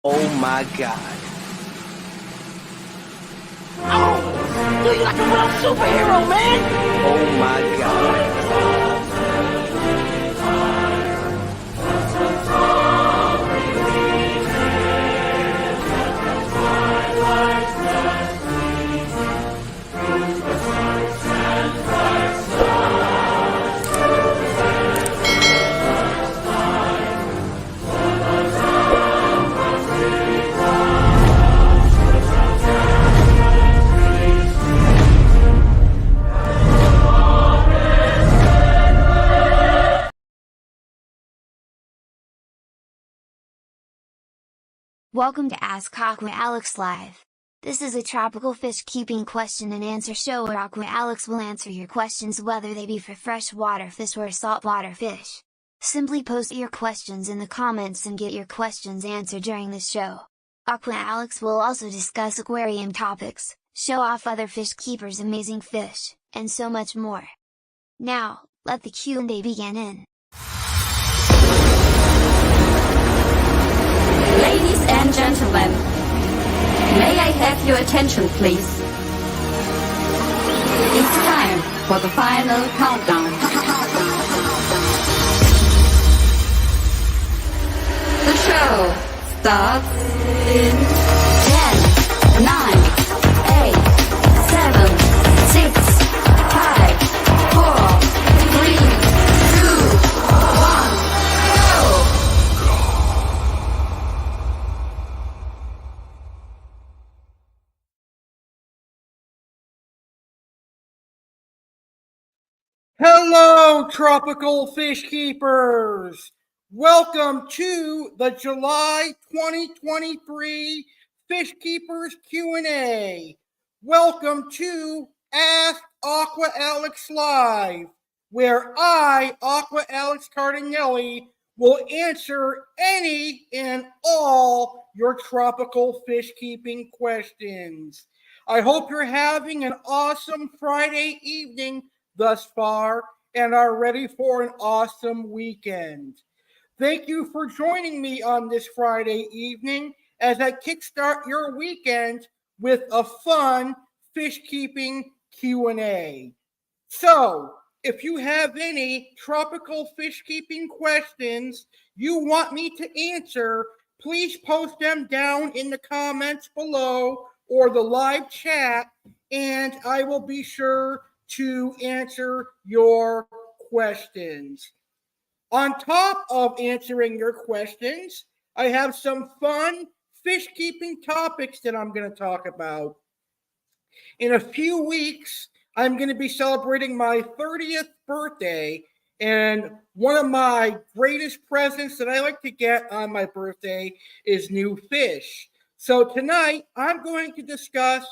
Oh my God. Oh, dude, you're like a real superhero, man! Oh my God. Welcome to Ask Aqua Alex Live. This is a tropical fish keeping question and answer show where Aqua Alex will answer your questions whether they be for freshwater fish or saltwater fish. Simply post your questions in the comments and get your questions answered during the show. Aqua Alex will also discuss aquarium topics, show off other fish keepers' amazing fish, and so much more. Now, let the Q&A begin. Ladies and gentlemen, may I have your attention please? It's time for the final countdown. The show starts in 10, 9, 8, 7, 6, 5, 4, 3, 2, 1, go! Hello, tropical fish keepers! Welcome to the July 2023 Fish Keepers Q&A. Welcome to Ask Aqua Alex Live, where I, Aqua Alex Cardinelli, will answer any and all your tropical fish keeping questions. I hope you're having an awesome Friday evening thus far and are ready for an awesome weekend. Thank you for joining me on this Friday evening as I kickstart your weekend with a fun fish keeping Q&A. So, if you have any tropical fish keeping questions you want me to answer, please post them down in the comments below or the live chat, and I will be sure to answer your questions. On top of answering your questions, I have some fun fish keeping topics that I'm going to talk about. In a few weeks, I'm going to be celebrating my 30th birthday, and one of my greatest presents that I like to get on my birthday is new fish. So tonight, I'm going to discuss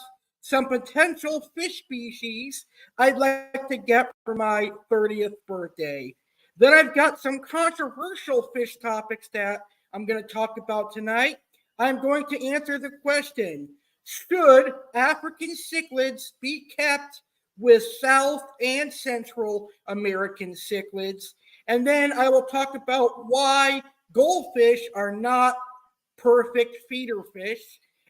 some potential fish species I'd like to get for my 30th birthday. Then I've got some controversial fish topics that I'm going to talk about tonight. I'm going to answer the question, should African cichlids be kept with South and Central American cichlids? And then I will talk about why goldfish are not perfect feeder fish,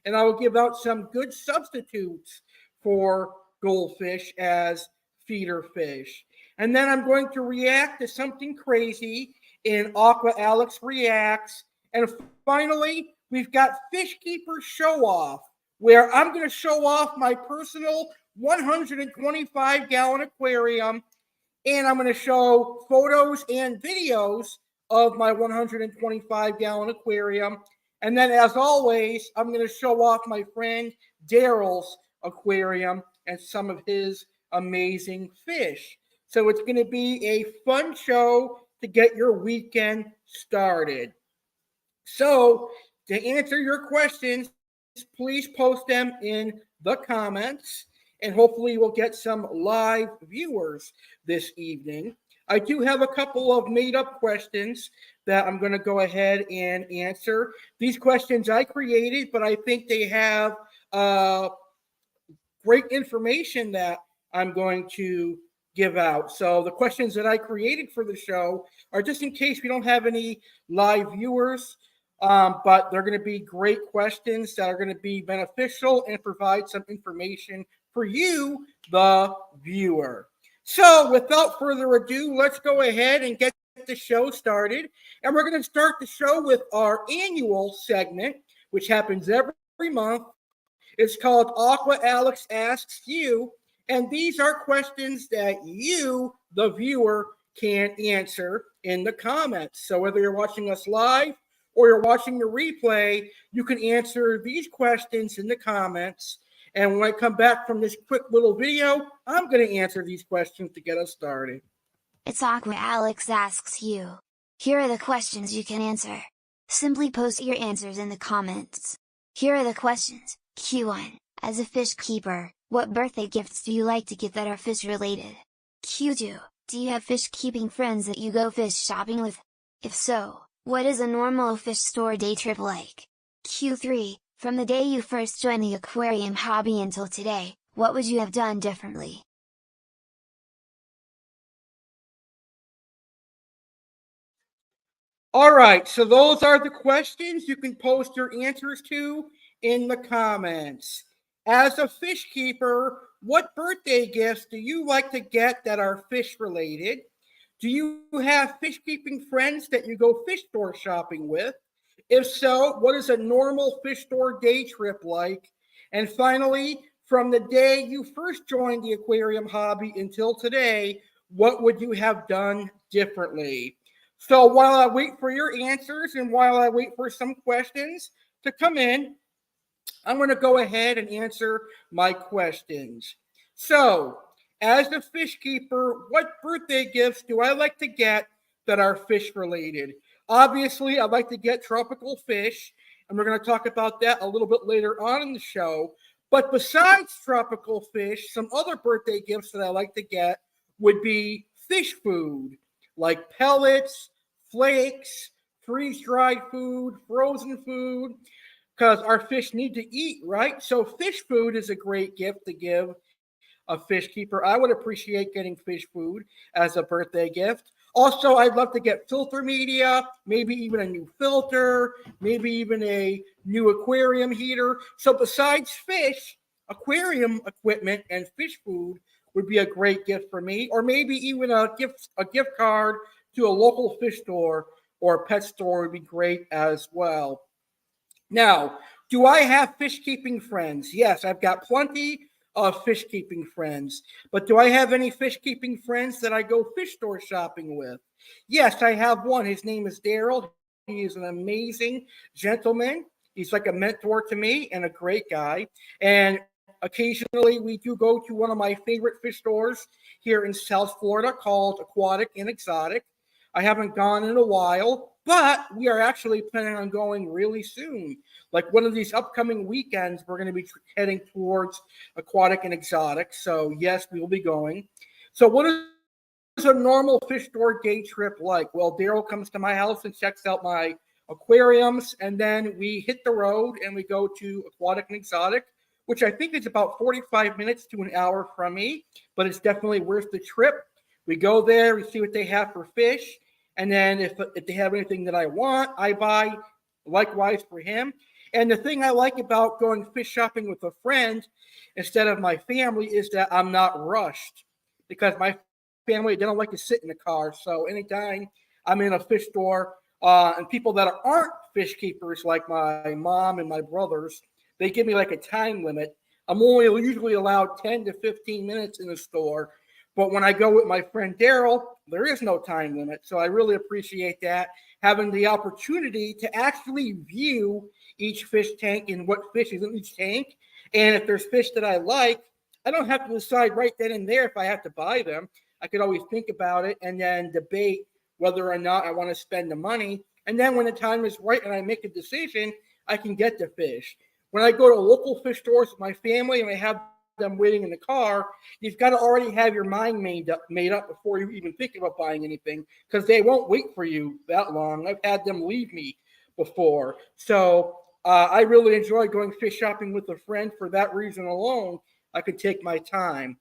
and I will give out some good substitutes for goldfish as feeder fish. And then I'm going to react to something crazy in Aqua Alex Reacts. And finally, we've got Fish Keeper Show Off, where I'm going to show off my personal 125-gallon aquarium, and I'm going to show photos and videos of my 125-gallon aquarium. And then, as always, I'm going to show off my friend Daryl's aquarium and some of his amazing fish. So it's going to be a fun show to get your weekend started. So, to answer your questions, please post them in the comments, and hopefully we'll get some live viewers this evening. I do have a couple of made-up questions that I'm going to go ahead and answer. These questions I created, but I think they have great information that I'm going to give out. So the questions that I created for the show are just in case we don't have any live viewers. but they're going to be great questions that are going to be beneficial and provide some information for you, the viewer. So, without further ado, let's go ahead and get the show started. And we're going to start the show with our annual segment, which happens every month. It's called Aqua Alex Asks You. And these are questions that you, the viewer, can answer in the comments. So, whether you're watching us live or you're watching the replay, you can answer these questions in the comments. And when I come back from this quick little video, I'm going to answer these questions to get us started. It's Aqua Alex Asks You. Here are the questions you can answer. Simply post your answers in the comments. Here are the questions. Q1. As a fish keeper, what birthday gifts do you like to get that are fish related? Q2. Do you have fish keeping friends that you go fish shopping with? If so, what is a normal fish store day trip like? Q3. From the day you first joined the aquarium hobby until today, what would you have done differently? All right, so those are the questions you can post your answers to in the comments. As a fish keeper, what birthday gifts do you like to get that are fish related? Do you have fish keeping friends that you go fish store shopping with? If so, what is a normal fish store day trip like? And finally, from the day you first joined the aquarium hobby until today, what would you have done differently? So while I wait for your answers and while I wait for some questions to come in, I'm going to go ahead and answer my questions. So, as a fish keeper, what birthday gifts do I like to get that are fish related? Obviously, I like to get tropical fish, and we're going to talk about that a little bit later on in the show. But besides tropical fish, some other birthday gifts that I like to get would be fish food, like pellets, flakes, freeze-dried food, frozen food, because our fish need to eat, right? So fish food is a great gift to give a fish keeper. I would appreciate getting fish food as a birthday gift. Also, I'd love to get filter media, maybe even a new filter, maybe even a new aquarium heater. So besides fish, aquarium equipment and fish food would be a great gift for me, or maybe even a gift card to a local fish store or pet store would be great as well. Now, do I have fish keeping friends? Yes, I've got plenty of fish keeping friends. But do I have any fish keeping friends that I go fish store shopping with? Yes, I have one. His name is Daryl. He is an amazing gentleman. He's like a mentor to me and a great guy. And occasionally we do go to one of my favorite fish stores here in South Florida called Aquatic and Exotic. I haven't gone in a while, but we are actually planning on going really soon. Like one of these upcoming weekends, we're going to be heading towards Aquatic and Exotic. So, yes, we will be going. So, what is a normal fish store day trip like? Well, Daryl comes to my house and checks out my aquariums, and then we hit the road and we go to Aquatic and Exotic, which I think is about 45 minutes to an hour from me, but it's definitely worth the trip. We go there, we see what they have for fish, and then if they have anything that I want, I buy likewise for him. And the thing I like about going fish shopping with a friend instead of my family is that I'm not rushed, because my family, they don't like to sit in the car. So anytime I'm in a fish store, and people that aren't fish keepers like my mom and my brothers, they give me like a time limit. I'm only usually allowed 10 to 15 minutes in the store. But when I go with my friend Daryl, there is no time limit. So I really appreciate that, having the opportunity to actually view each fish tank and what fish is in each tank. And if there's fish that I like, I don't have to decide right then and there if I have to buy them. I could always think about it and then debate whether or not I want to spend the money. And then when the time is right and I make a decision, I can get the fish. When I go to local fish stores with my family and I have them waiting in the car, you've got to already have your mind made up before you even think about buying anything, because they won't wait for you that long. I've had them leave me before. So I really enjoy going fish shopping with a friend for that reason alone. I could take my time.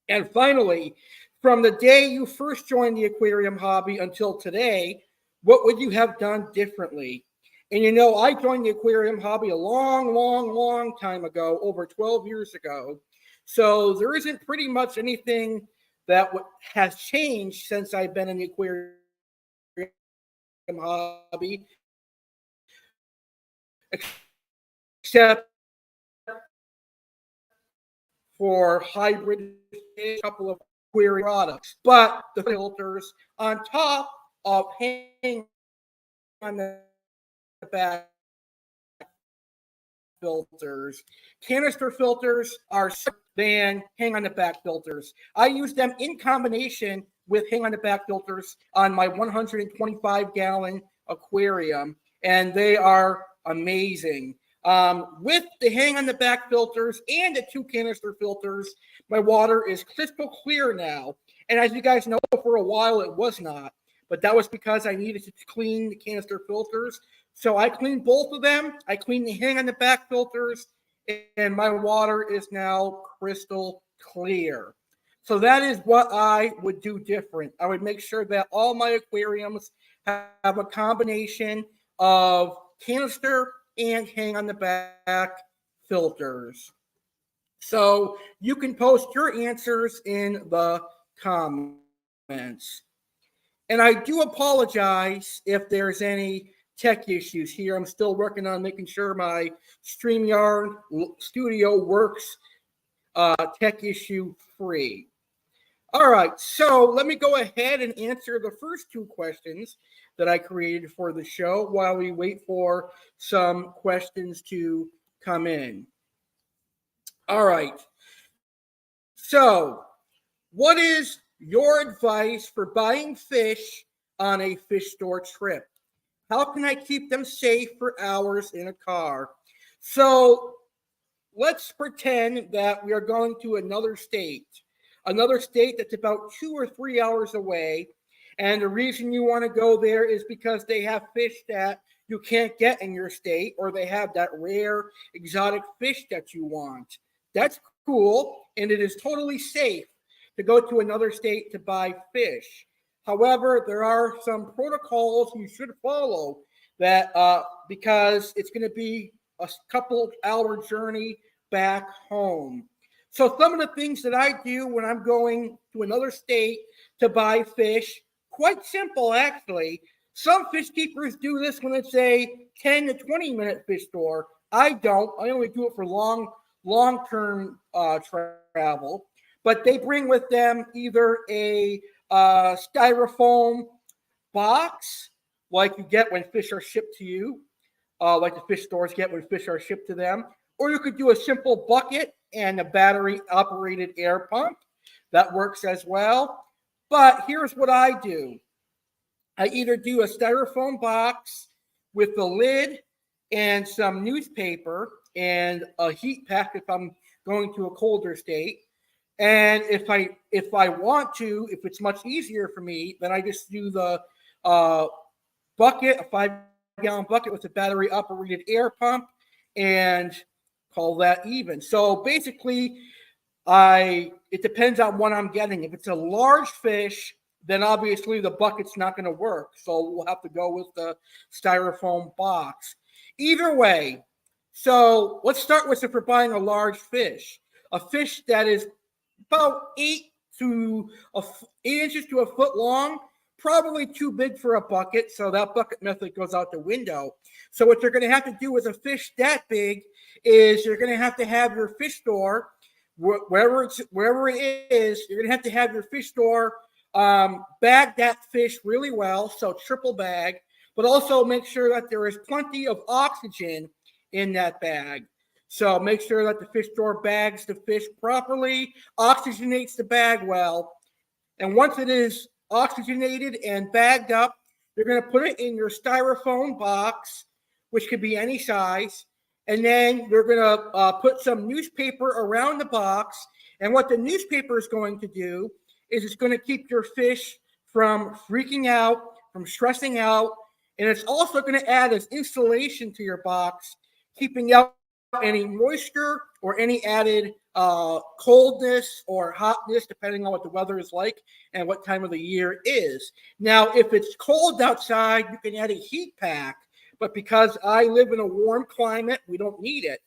And finally, from the day you first joined the aquarium hobby until today, what would you have done differently? And you know, I joined the aquarium hobby a long time ago, over 12 years ago. So there isn't pretty much anything that has changed since I've been in the aquarium hobby, except for hybrid fish, a couple of aquarium products. But the filters on top of hanging on the back filters. Canister filters are than hang on the back filters. I use them in combination with hang on the back filters on my 125-gallon aquarium, and they are amazing. With the hang on the back filters and the 2 canister filters, my water is crystal clear now. And as you guys know, for a while it was not, but that was because I needed to clean the canister filters. So I cleaned both of them. I cleaned the hang on the back filters, and my water is now crystal clear. So that is what I would do different. I would make sure that all my aquariums have a combination of canister and hang on the back filters. So you can post your answers in the comments. And I do apologize if there's any tech issues here. I'm still working on making sure my StreamYard studio works tech issue free. All right, so let me go ahead and answer the first 2 questions that I created for the show while we wait for some questions to come in. All right, so what is your advice for buying fish on a fish store trip? How can I keep them safe for hours in a car? So let's pretend that we are going to another state that's about 2 or 3 hours away. And the reason you want to go there is because they have fish that you can't get in your state, or they have that rare exotic fish that you want. That's cool, and it is totally safe to go to another state to buy fish. However, there are some protocols you should follow that because it's going to be a couple hour journey back home. So some of the things that I do when I'm going to another state to buy fish, quite simple actually. Some fish keepers do this when it's a 10 to 20 minute fish store. I don't. I only do it for long-term travel. But they bring with them either a styrofoam box, like you get when fish are shipped to you, like the fish stores get when fish are shipped to them. Or you could do a simple bucket and a battery-operated air pump. That works as well. But here's what I do. I either do a styrofoam box with the lid and some newspaper and a heat pack if I'm going to a colder state. And if I want to, if it's much easier for me, then I just do the bucket, a 5-gallon bucket with a battery-operated air pump, and call that even. So basically, it depends on what I'm getting. If it's a large fish, then obviously the bucket's not going to work. So we'll have to go with the styrofoam box. Either way, so let's start with if we're buying a large fish. A fish that is about 8 inches to a foot long, probably too big for a bucket, so that bucket method goes out the window. So what you're going to have to do with a fish that big is you're going to have your fish store, wherever it is, you're going to have your fish store bag that fish really well, so triple bag, but also make sure that there is plenty of oxygen in that bag. So make sure that the fish store bags the fish properly, oxygenates the bag well, and once it is oxygenated and bagged up, you're going to put it in your styrofoam box, which could be any size, and then you're going to put some newspaper around the box, and what the newspaper is going to do is it's going to keep your fish from freaking out, from stressing out, and it's also going to add as insulation to your box, keeping out any moisture or any added coldness or hotness, depending on what the weather is like and what time of the year is. Now, if it's cold outside, you can add a heat pack, but because I live in a warm climate, we don't need it.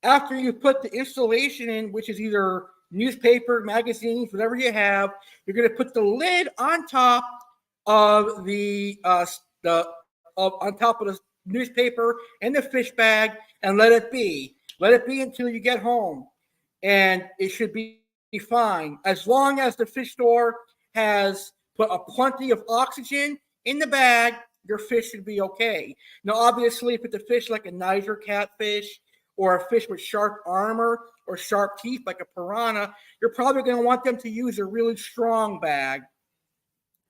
After you put the installation in, which is either newspaper, magazines, whatever you have, you're going to put the lid on top of the on top of the newspaper and the fish bag, and let it be. Let it be until you get home, and it should be fine as long as the fish store has put a plenty of oxygen in the bag. Your fish should be okay. Now, obviously, if it's a fish like a Niger catfish or a fish with sharp armor or sharp teeth like a piranha, you're probably going to want them to use a really strong bag,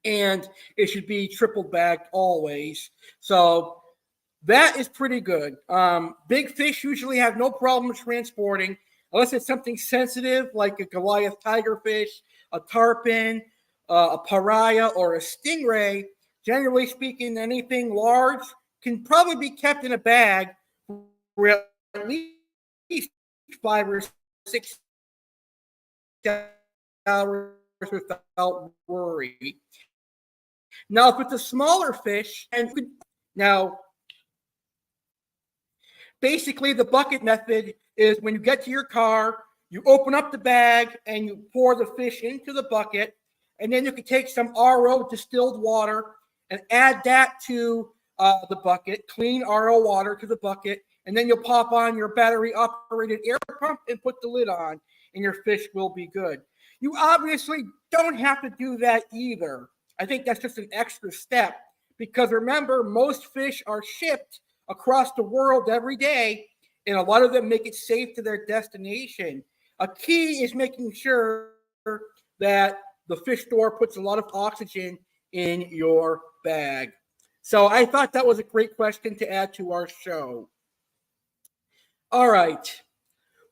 and it should be triple bagged always. So that is pretty good. Big fish usually have no problem transporting, unless it's something sensitive like a Goliath tigerfish, a tarpon, a pariah, or a stingray. Generally speaking, anything large can probably be kept in a bag for at least 5 or 6 hours without worry. Now, if it's a smaller fish, now basically the bucket method is when you get to your car, you open up the bag and you pour the fish into the bucket, and then you can take some RO distilled water and add that to the bucket, clean RO water to the bucket, and then you'll pop on your battery-operated air pump and put the lid on, and your fish will be good. You obviously don't have to do that either. I think that's just an extra step, because remember, most fish are shipped across the world every day, and a lot of them make it safe to their destination. A key is making sure that the fish store puts a lot of oxygen in your bag. So I thought that was a great question to add to our show. All right.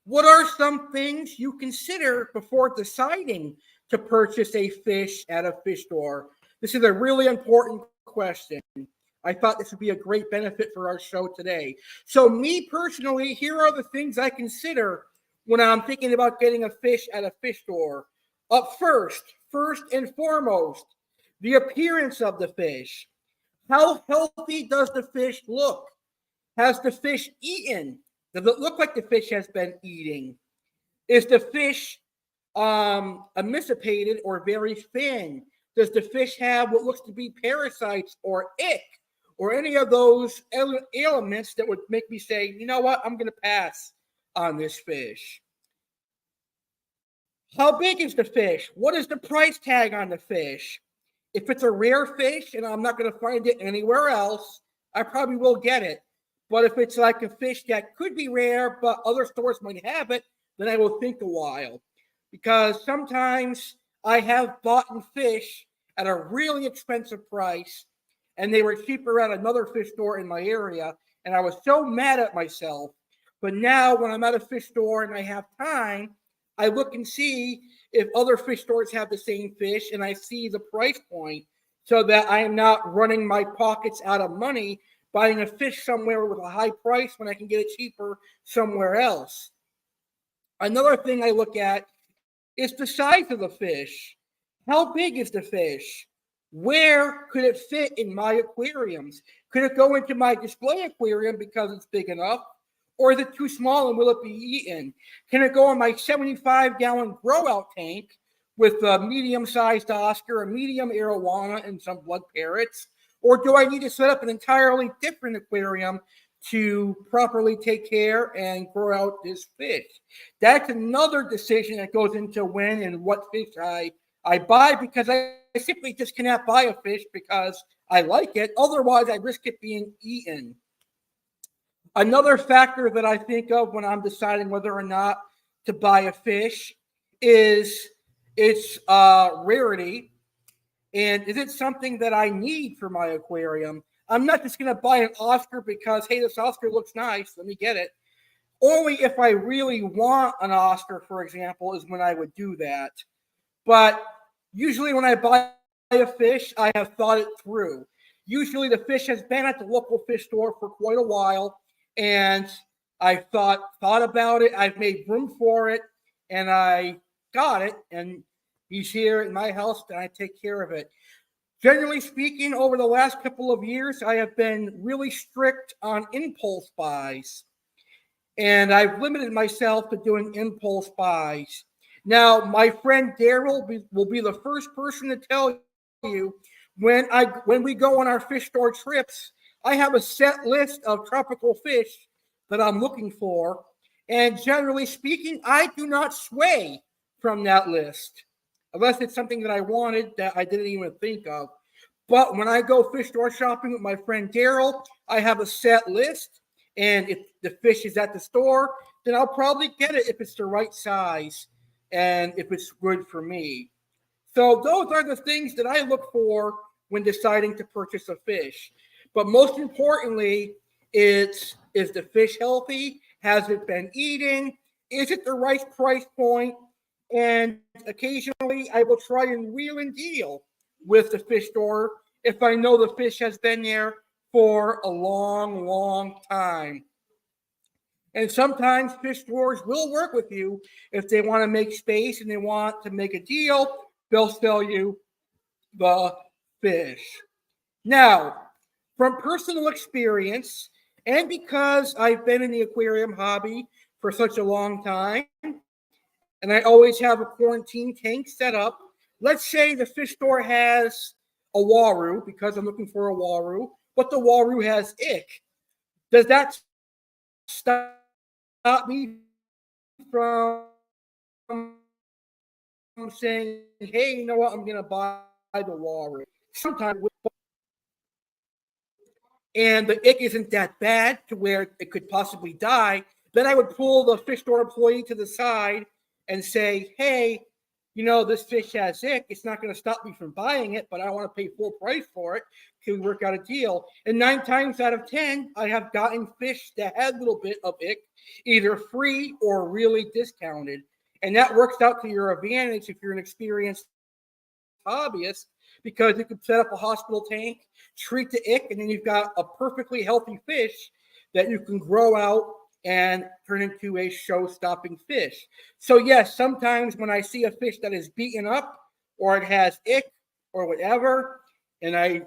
What are some things you consider before deciding to purchase a fish at a fish store? This is a really important question. I thought this would be a great benefit for our show today. So me personally, here are the things I consider when I'm thinking about getting a fish at a fish store. Up first and foremost, the appearance of the fish. How healthy does the fish look? Has the fish eaten? Does it look like the fish has been eating? Is the fish emaciated or very thin? Does the fish have what looks to be parasites or ick or any of those ailments that would make me say, you know what, I'm going to pass on this fish? How big is the fish? What is the price tag on the fish? If it's a rare fish and I'm not going to find it anywhere else, I probably will get it. But if it's like a fish that could be rare, but other stores might have it, then I will think a while. Because sometimes I have bought fish at a really expensive price, and they were cheaper at another fish store in my area, and I was so mad at myself. But now when I'm at a fish store and I have time, I look and see if other fish stores have the same fish, and I see the price point so that I am not running my pockets out of money buying a fish somewhere with a high price when I can get it cheaper somewhere else. Another thing I look at is the size of the fish. How big is the fish? Where could it fit in my aquariums? Could it go into my display aquarium because it's big enough? Or is it too small and will it be eaten? Can it go in my 75-gallon grow-out tank with a medium-sized Oscar, a medium arowana, and some blood parrots? Or do I need to set up an entirely different aquarium to properly take care and grow out this fish? That's another decision that goes into when and what fish I buy, because I simply just cannot buy a fish because I like it. Otherwise, I risk it being eaten. Another factor that I think of when I'm deciding whether or not to buy a fish is its rarity. And is it something that I need for my aquarium? I'm not just going to buy an Oscar because, hey, this Oscar looks nice, let me get it. Only if I really want an Oscar, for example, is when I would do that. But usually when I buy a fish, I have thought it through. Usually the fish has been at the local fish store for quite a while, and I've thought about it. I've made room for it, and I got it, and he's here in my house, and I take care of it. Generally speaking, over the last couple of years, I have been really strict on impulse buys. And I've limited myself to doing impulse buys. Now, my friend Daryl will be the first person to tell you when we go on our fish store trips, I have a set list of tropical fish that I'm looking for. And generally speaking, I do not sway from that list unless it's something that I wanted that I didn't even think of. But when I go fish store shopping with my friend Daryl, I have a set list. And if the fish is at the store, then I'll probably get it if it's the right size and if it's good for me. So those are the things that I look for when deciding to purchase a fish. But most importantly, is the fish healthy? Has it been eating? Is it the right price point? And occasionally I will try and wheel and deal with the fish store if I know the fish has been there for a long, long time. And sometimes fish stores will work with you if they want to make space and they want to make a deal. They'll sell you the fish. Now, from personal experience, and because I've been in the aquarium hobby for such a long time, and I always have a quarantine tank set up, let's say the fish store has a waru, because I'm looking for a waru, but the waru has ick. Does that stop me from saying, hey, you know what, I'm going to buy the waru? Sometimes, and the ick isn't that bad to where it could possibly die, then I would pull the fish store employee to the side and say, hey, you know, this fish has ick. It's not going to stop me from buying it, but I want to pay full price for it. Can we work out a deal? And 9 times out of 10, I have gotten fish that had a little bit of ick, either free or really discounted. And that works out to your advantage if you're an experienced hobbyist, because you could set up a hospital tank, treat the ick, and then you've got a perfectly healthy fish that you can grow out and turn into a show-stopping fish. So yes, sometimes when I see a fish that is beaten up or it has ick or whatever, and I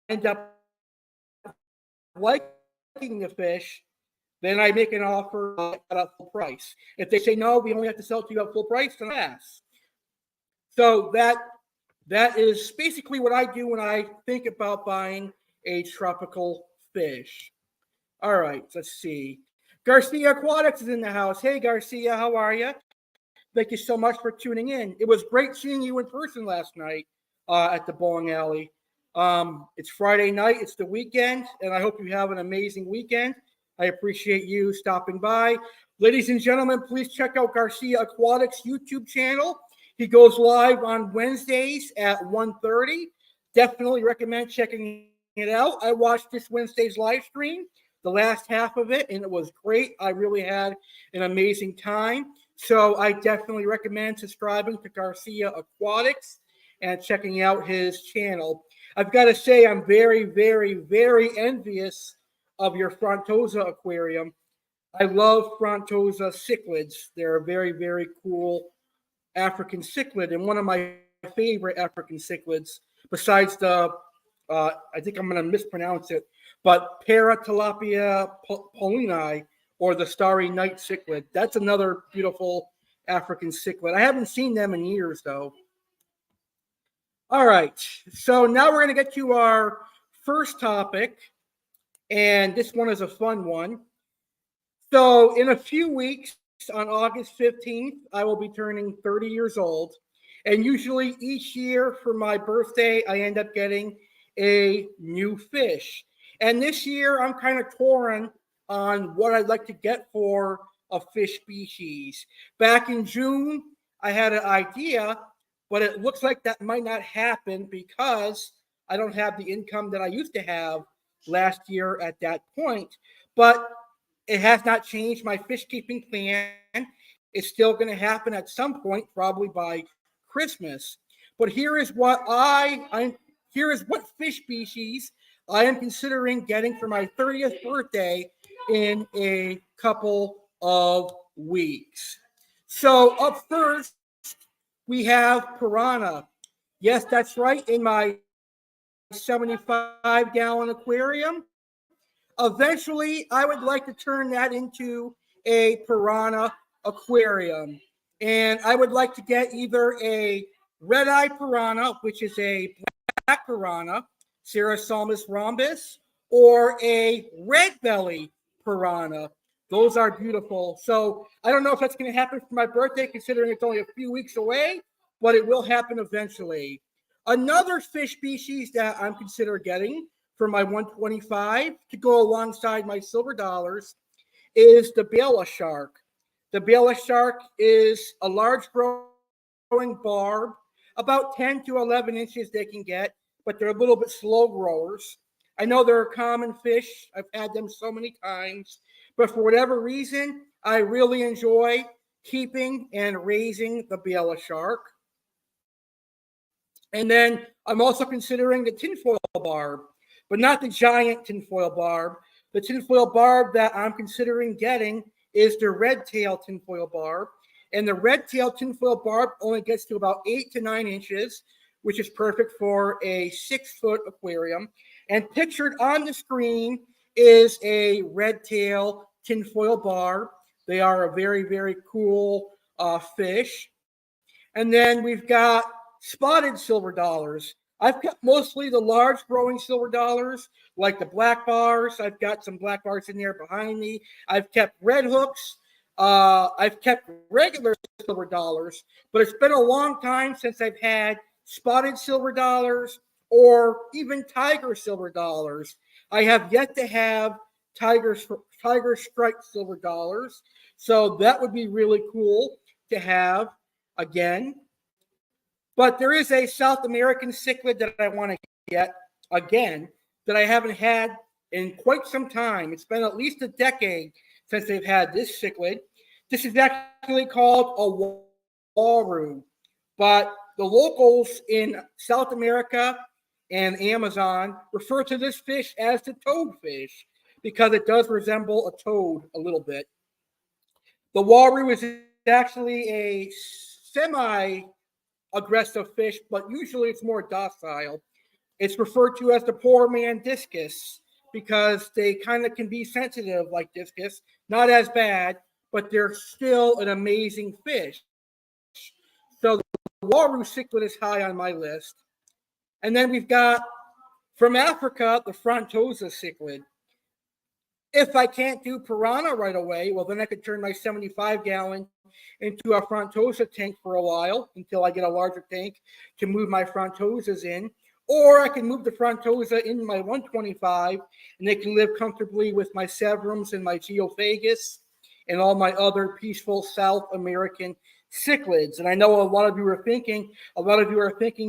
end up liking the fish, then I make an offer at a full price. If they say no, we only have to sell it to you at full price, then I pass. So that is basically what I do when I think about buying a tropical fish. All right, let's see. Garcia Aqua Alex is in the house. Hey, Garcia, how are you? Thank you so much for tuning in. It was great seeing you in person last night at the bowling alley. It's Friday night. It's the weekend, and I hope you have an amazing weekend. I appreciate you stopping by. Ladies and gentlemen, please check out Garcia Aquatics' YouTube channel. He goes live on Wednesdays at 1:30. Definitely recommend checking it out. I watched this Wednesday's live stream, the last half of it, and it was great. I really had an amazing time. So I definitely recommend subscribing to Garcia Aquatics and checking out his channel. I've got to say, I'm very, very, very envious of your Frontosa aquarium. I love Frontosa cichlids. They're a very, very cool African cichlid, and one of my favorite African cichlids, besides the, I think I'm going to mispronounce it, but Paratilapia paulini, or the starry night cichlid. That's another beautiful African cichlid. I haven't seen them in years, though. All right, so now we're going to get to our first topic, and this one is a fun one. So in a few weeks, on August 15th, I will be turning 30 years old. And usually each year for my birthday, I end up getting a new fish. And this year, I'm kind of torn on what I'd like to get for a fish species. Back in June, I had an idea, but it looks like that might not happen because I don't have the income that I used to have last year at that point. But it has not changed my fish keeping plan. It's still going to happen at some point, probably by Christmas. But here is what fish species I am considering getting for my 30th birthday in a couple of weeks. So up first, we have piranha. Yes, that's right. In my 75-gallon aquarium, eventually I would like to turn that into a piranha aquarium. And I would like to get either a red-eye piranha, which is a black piranha, Ceratosalmus rhombus, or a red belly piranha. Those are beautiful. So I don't know if that's going to happen for my birthday, considering it's only a few weeks away, but it will happen eventually. Another fish species that I'm considering getting for my 125 to go alongside my silver dollars is the Bala shark. The Bala shark is a large growing barb, about 10 to 11 inches they can get, but they're a little bit slow growers. I know they're a common fish. I've had them so many times, but for whatever reason, I really enjoy keeping and raising the Bala shark. And then I'm also considering the tinfoil barb, but not the giant tinfoil barb. The tinfoil barb that I'm considering getting is the red tail tinfoil barb. And the red tail tinfoil barb only gets to about 8 to 9 inches, which is perfect for a 6-foot aquarium. And pictured on the screen is a red tail tinfoil barb. They are a very, very cool fish. And then we've got spotted silver dollars. I've kept mostly the large growing silver dollars, like the black bars. I've got some black bars in there behind me. I've kept red hooks. I've kept regular silver dollars, but it's been a long time since I've had spotted silver dollars or even tiger silver dollars. I have yet to have tiger striped silver dollars, so that would be really cool to have again. But there is a South American cichlid that I want to get again that I haven't had in quite some time. It's been at least a decade since they've had this cichlid. This is actually called a waru, but the locals in South America and Amazon refer to this fish as the toadfish because it does resemble a toad a little bit. The waru is actually a semi-aggressive fish, but usually it's more docile. It's referred to as the poor man discus because they kind of can be sensitive like discus, not as bad, but they're still an amazing fish. So the waru cichlid is high on my list. And then we've got, from Africa, the frontosa cichlid. If I can't do piranha right away, well, then I could turn my 75-gallon into a frontosa tank for a while until I get a larger tank to move my frontosas in. Or I can move the frontosa in my 125, and they can live comfortably with my severums and my geophagus and all my other peaceful South American cichlids. And I know a lot of you are thinking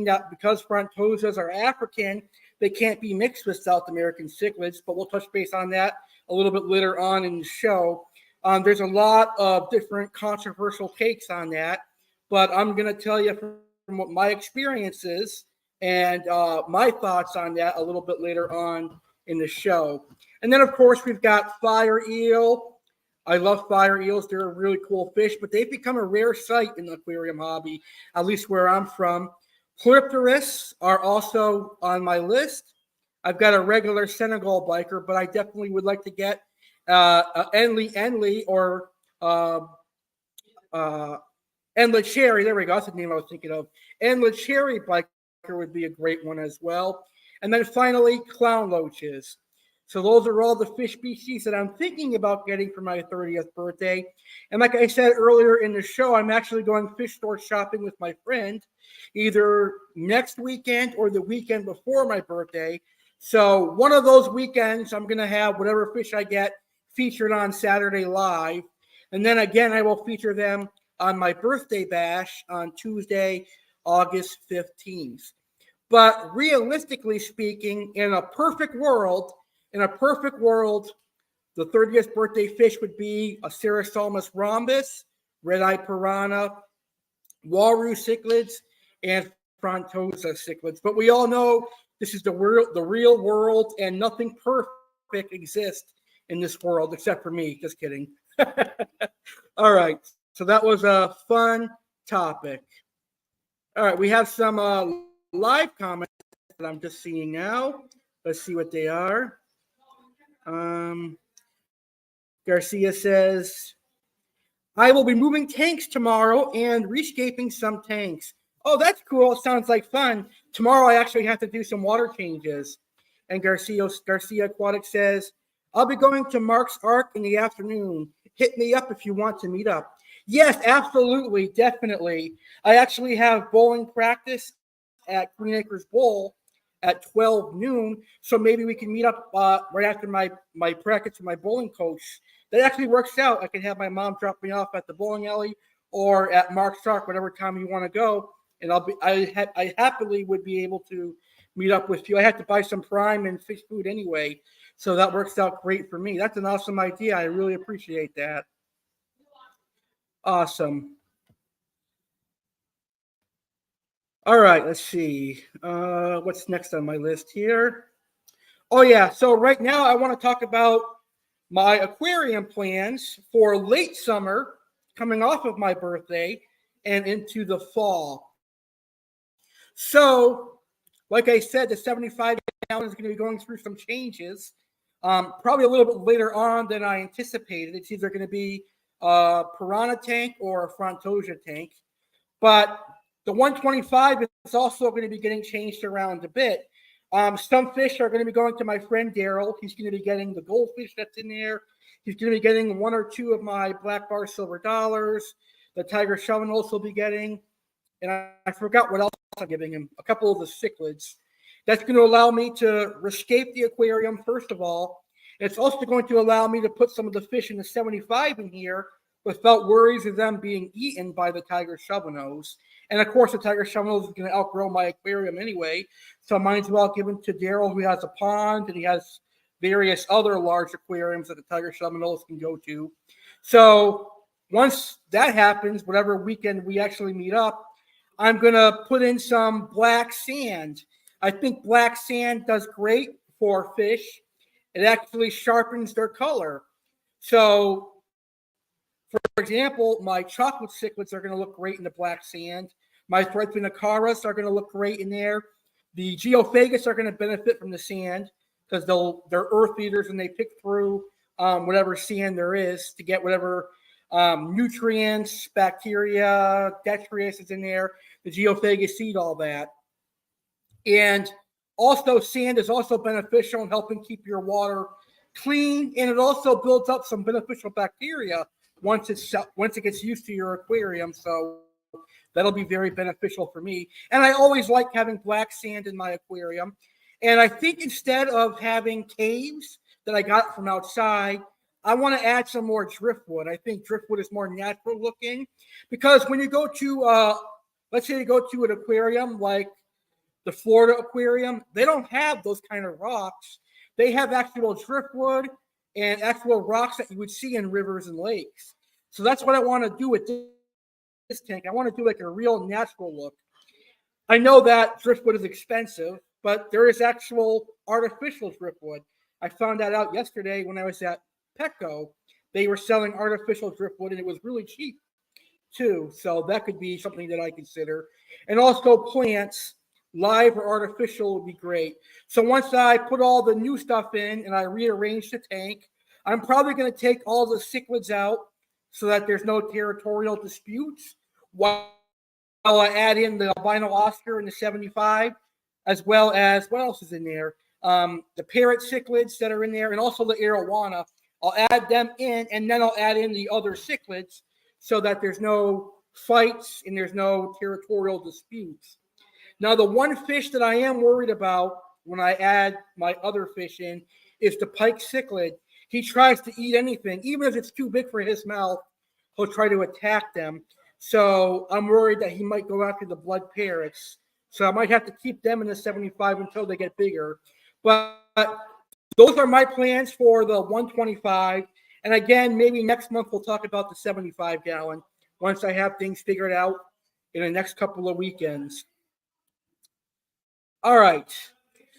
that because frontosas are African, they can't be mixed with South American cichlids, but we'll touch base on that a little bit later on in the show. There's a lot of different controversial takes on that, but I'm going to tell you from what my experience is and my thoughts on that a little bit later on in the show. And then, of course, we've got fire eel. I love fire eels. They're a really cool fish, but they've become a rare sight in the aquarium hobby, at least where I'm from. Polypterus are also on my list. I've got a regular Senegal biker, but I definitely would like to get Enli or Enla Cherry. There we go. That's the name I was thinking of. Enla Cherry biker would be a great one as well. And then finally, clown loaches. So those are all the fish species that I'm thinking about getting for my 30th birthday. And like I said earlier in the show, I'm actually going fish store shopping with my friend either next weekend or the weekend before my birthday. So one of those weekends, I'm going to have whatever fish I get featured on Saturday Live. And then again, I will feature them on my birthday bash on Tuesday, August 15th. But realistically speaking, in a perfect world, the 30th birthday fish would be a Ceratosalmus rhombus, red-eye piranha, waru cichlids, and frontosa cichlids. But we all know this is the real world, and nothing perfect exists in this world except for me. Just kidding. All right. So that was a fun topic. All right, we have some live comments that I'm just seeing now. Let's see what they are. Garcia says, I will be moving tanks tomorrow and rescaping some tanks. Oh, that's cool. It sounds like fun. Tomorrow I actually have to do some water changes. And Garcia Aquatic says, I'll be going to Mark's Ark in the afternoon. Hit me up if you want to meet up. Yes, absolutely, definitely. I actually have bowling practice at Green Acres Bowl at 12 noon. So maybe we can meet up right after my practice with my bowling coach. That actually works out. I can have my mom drop me off at the bowling alley or at Mark's Ark, whatever time you want to go. And I happily would be able to meet up with you. I had to buy some prime and fish food anyway. So that works out great for me. That's an awesome idea. I really appreciate that. Awesome. All right, let's see. What's next on my list here? Oh, yeah. So right now I want to talk about my aquarium plans for late summer, coming off of my birthday, and into the fall. So, like I said, the 75 gallon is going to be going through some changes, probably a little bit later on than I anticipated. It's either going to be a piranha tank or a frontosia tank. But the 125 is also going to be getting changed around a bit. Some fish are going to be going to my friend Daryl. He's going to be getting the goldfish that's in there. He's going to be getting one or two of my black bar silver dollars. The tiger shovel will also be getting. And I forgot what else I'm giving him. A couple of the cichlids. That's going to allow me to rescape the aquarium, first of all. It's also going to allow me to put some of the fish in the 75 in here without worries of them being eaten by the tiger shovelnose. And of course, the tiger shovelnose is going to outgrow my aquarium anyway. So I might as well give it to Daryl, who has a pond, and he has various other large aquariums that the tiger shovelnose can go to. So once that happens, whatever weekend we actually meet up, I'm going to put in some black sand. I think black sand does great for fish. It actually sharpens their color. So, for example, my chocolate cichlids are going to look great in the black sand. My threadfinacaras are going to look great in there. The geophagus are going to benefit from the sand because they're earth eaters and they pick through whatever sand there is to get whatever nutrients, bacteria, detritus is in there. The geophagus eat all that. And also, sand is also beneficial in helping keep your water clean, and it also builds up some beneficial bacteria once it gets used to your aquarium. So that'll be very beneficial for me. And I always like having black sand in my aquarium. And I think instead of having caves that I got from outside, I want to add some more driftwood. I think driftwood is more natural looking because when you go to, let's say you go to an aquarium like the Florida aquarium, they don't have those kind of rocks. They have actual driftwood and actual rocks that you would see in rivers and lakes. So that's what I want to do with this tank. I want to do like a real natural look. I know that driftwood is expensive, but there is actual artificial driftwood. I found that out yesterday when I was at Petco. They were selling artificial driftwood and it was really cheap too. So that could be something that I consider. And also plants, live or artificial, would be great. So once I put all the new stuff in and I rearrange the tank, I'm probably going to take all the cichlids out so that there's no territorial disputes while I add in the albino Oscar in the 75, as well as what else is in there? The parrot cichlids that are in there, and also the arowana. I'll add them in, and then I'll add in the other cichlids so that there's no fights and there's no territorial disputes. Now, the one fish that I am worried about when I add my other fish in is the pike cichlid. He tries to eat anything, even if it's too big for his mouth, he'll try to attack them. So I'm worried that he might go after the blood parrots. So I might have to keep them in the 75 until they get bigger. But those are my plans for the 125. And again, maybe next month we'll talk about the 75 gallon once I have things figured out in the next couple of weekends. All right.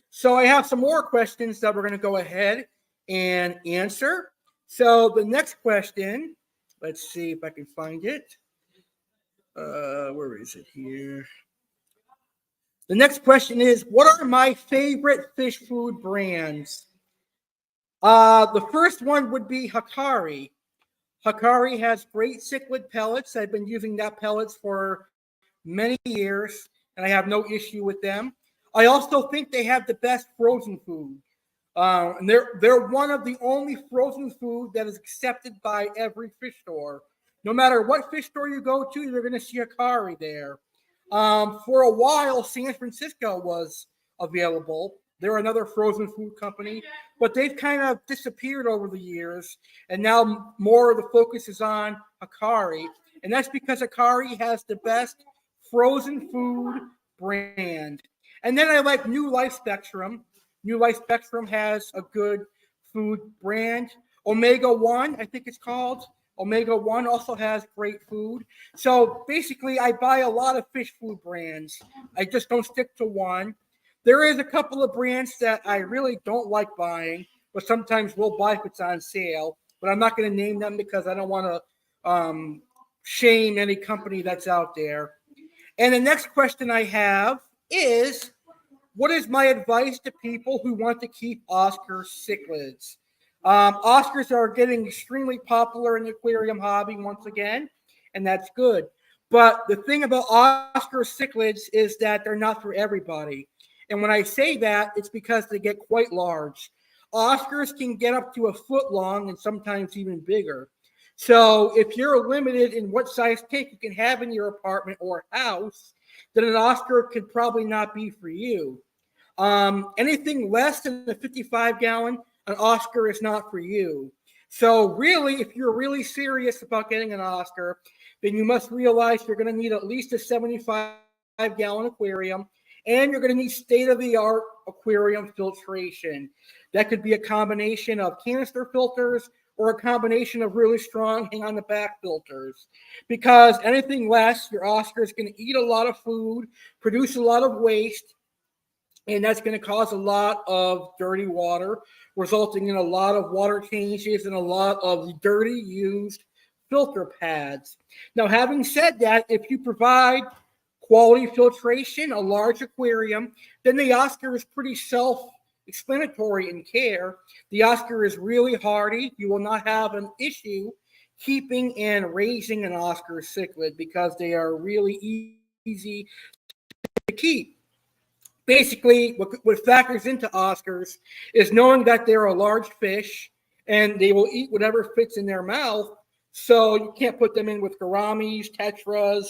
So I have some more questions that we're going to go ahead and answer. So the next question, let's see if I can find it. Where is it here? The next question is, what are my favorite fish food brands? The first one would be Hikari. Hikari has great cichlid pellets. I've been using that pellets for many years, and I have no issue with them. I also think they have the best frozen food. And they're one of the only frozen food that is accepted by every fish store. No matter what fish store you go to, you're going to see a Hikari there. For a while, San Francisco was available. They're another frozen food company, but they've kind of disappeared over the years, and now more of the focus is on Hikari, and that's because Hikari has the best frozen food brand. And then I like New Life Spectrum. New Life Spectrum has a good food brand. Omega One, I think it's called. Omega One also has great food. So basically, I buy a lot of fish food brands. I just don't stick to one. There is a couple of brands that I really don't like buying, but sometimes we'll buy if it's on sale. But I'm not going to name them because I don't want to shame any company that's out there. And the next question I have is, what is my advice to people who want to keep Oscar cichlids? Oscars are getting extremely popular in the aquarium hobby once again, and that's good. But the thing about Oscar cichlids is that they're not for everybody. And when I say that, it's because they get quite large. Oscars can get up to a foot long and sometimes even bigger. So if you're limited in what size tank you can have in your apartment or house, then an Oscar could probably not be for you. Anything less than a 55-gallon, an Oscar is not for you. So really, if you're really serious about getting an Oscar, then you must realize you're going to need at least a 75-gallon aquarium, and you're going to need state-of-the-art aquarium filtration. That could be a combination of canister filters or a combination of really strong hang-on-the-back filters. Because anything less, your Oscar is going to eat a lot of food, produce a lot of waste, and that's going to cause a lot of dirty water, resulting in a lot of water changes and a lot of dirty used filter pads. Now, having said that, if you provide quality filtration, a large aquarium, then the Oscar is pretty self-explanatory in care. The Oscar is really hardy. You will not have an issue keeping and raising an Oscar cichlid because they are really easy to keep. Basically, what factors into Oscars is knowing that they're a large fish and they will eat whatever fits in their mouth. So you can't put them in with gouramis, tetras,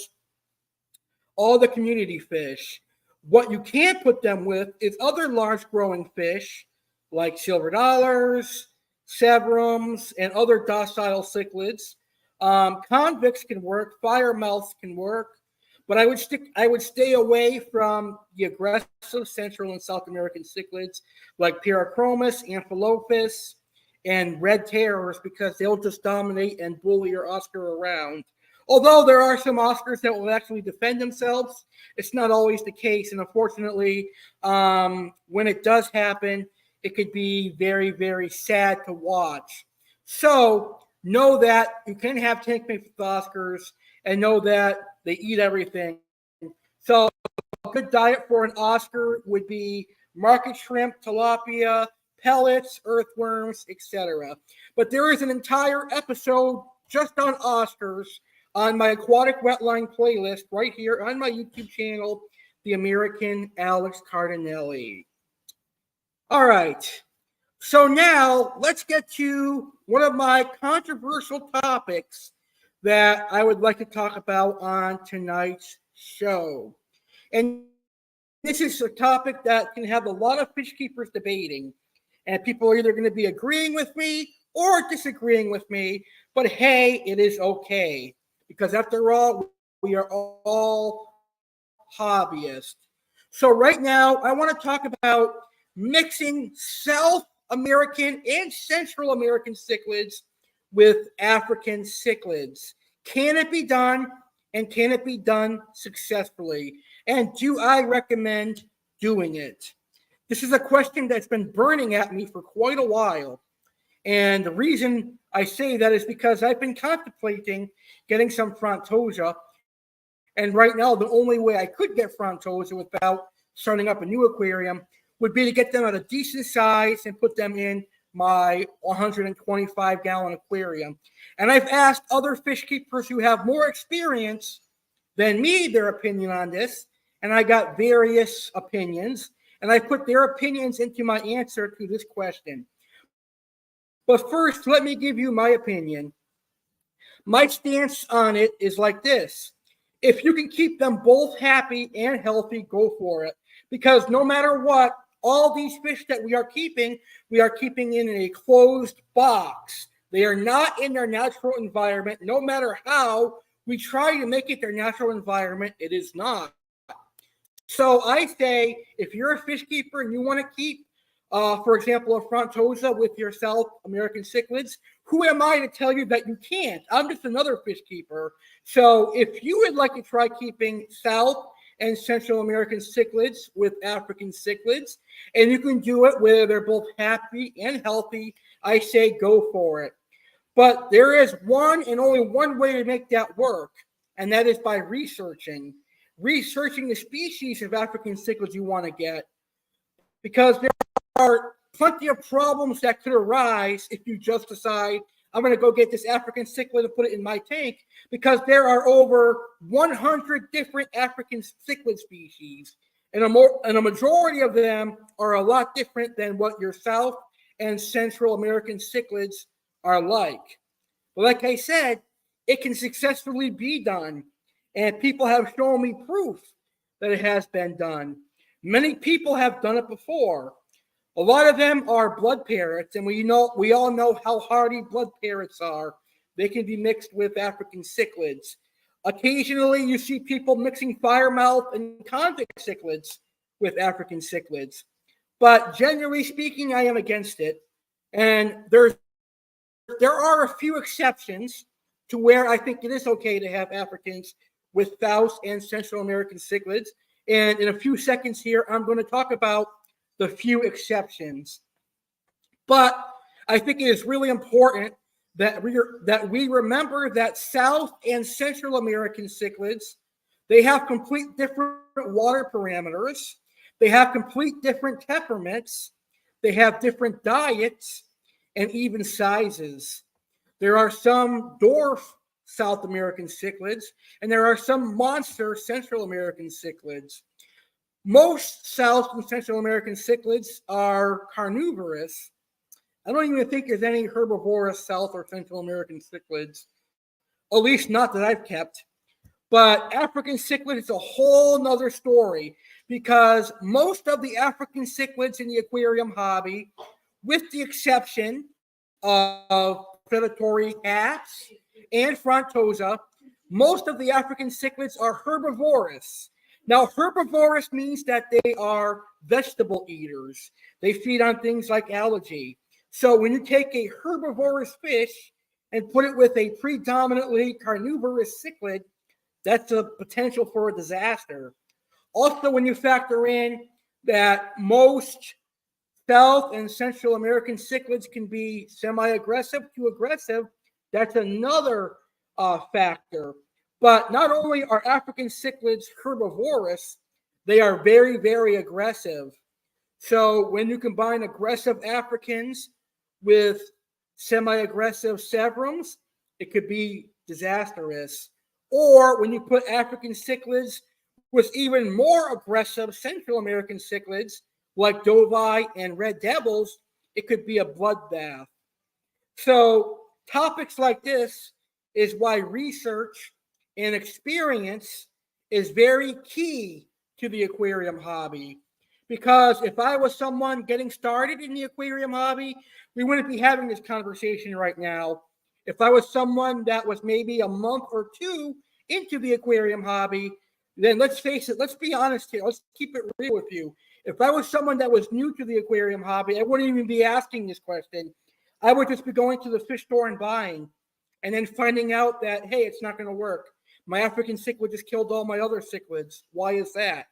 all the community fish. What you can put them with is other large growing fish like silver dollars, severums, and other docile cichlids. Convicts can work, firemouths can work. But I would stay away from the aggressive Central and South American cichlids like Pyrachromis, Amphilophus, and red terrors because they'll just dominate and bully your Oscar around. Although there are some Oscars that will actually defend themselves, it's not always the case. And unfortunately, when it does happen, it could be very, very sad to watch. So know that you can have tank mates with Oscars and know that they eat everything. So a good diet for an Oscar would be market shrimp, tilapia, pellets, earthworms, etc. But there is an entire episode just on Oscars on my aquatic wetline playlist right here on my YouTube channel, The American Alex Cardinelli. All right. So now let's get to one of my controversial topics that I would like to talk about on tonight's show. And this is a topic that can have a lot of fish keepers debating. And people are either going to be agreeing with me or disagreeing with me. But hey, it is okay. Because after all, we are all hobbyists. So right now, I want to talk about mixing South American and Central American cichlids with African cichlids. Can it be done, and can it be done successfully? And do I recommend doing it? This is a question that's been burning at me for quite a while. And the reason I say that is because I've been contemplating getting some Frontosa. And right now, the only way I could get Frontosa without starting up a new aquarium would be to get them at a decent size and put them in my 125-gallon aquarium. And I've asked other fish keepers who have more experience than me their opinion on this, and I got various opinions, and I put their opinions into my answer to this question. But first, let me give you my opinion. My stance on it is like this. If you can keep them both happy and healthy, go for it. Because no matter what, all these fish that we are keeping in a closed box. They are not in their natural environment. No matter how we try to make it their natural environment, it is not. So I say, if you're a fish keeper and you want to keep, for example, a frontosa with your South American cichlids, who am I to tell you that you can't? I'm just another fish keeper. So if you would like to try keeping South and Central American cichlids with African cichlids, and you can do it where they're both happy and healthy, I say go for it. But there is one and only one way to make that work, and that is by researching the species of African cichlids you want to get, because there are plenty of problems that could arise if you just decide, I'm going to go get this African cichlid and put it in my tank, because there are over 100 different African cichlid species, and a majority of them are a lot different than what your South and Central American cichlids are like. But like I said, it can successfully be done, and people have shown me proof that it has been done. Many people have done it before. A lot of them are blood parrots, and we all know how hardy blood parrots are. They can be mixed with African cichlids. Occasionally, you see people mixing firemouth and convict cichlids with African cichlids. But generally speaking, I am against it. And there are a few exceptions to where I think it is okay to have Africans with South and Central American cichlids. And in a few seconds here, I'm going to talk about the few exceptions. But I think it is really important that we remember that South and Central American cichlids, they have complete different water parameters. They have complete different temperaments. They have different diets and even sizes. There are some dwarf South American cichlids, and there are some monster Central American cichlids. Most South and Central American cichlids are carnivorous. I don't even think there's any herbivorous South or Central American cichlids, at least not that I've kept. But African cichlid is a whole nother story, because most of the African cichlids in the aquarium hobby, with the exception of predatory cats and frontosa, most of the African cichlids are herbivorous. Now, herbivorous means that they are vegetable eaters. They feed on things like algae. So when you take a herbivorous fish and put it with a predominantly carnivorous cichlid, that's a potential for a disaster. Also, when you factor in that most South and Central American cichlids can be semi-aggressive to aggressive, that's another factor. But not only are African cichlids herbivorous, they are very, very aggressive. So when you combine aggressive Africans with semi-aggressive Severums, it could be disastrous. Or when you put African cichlids with even more aggressive Central American cichlids, like Dovii and Red Devils, it could be a bloodbath. So topics like this is why research and experience is very key to the aquarium hobby. Because if I was someone getting started in the aquarium hobby, we wouldn't be having this conversation right now. If I was someone that was maybe a month or two into the aquarium hobby, then let's face it, let's be honest here. Let's keep it real with you. If I was someone that was new to the aquarium hobby, I wouldn't even be asking this question. I would just be going to the fish store and buying, and then finding out that, hey, it's not going to work. My African cichlid just killed all my other cichlids. Why is that?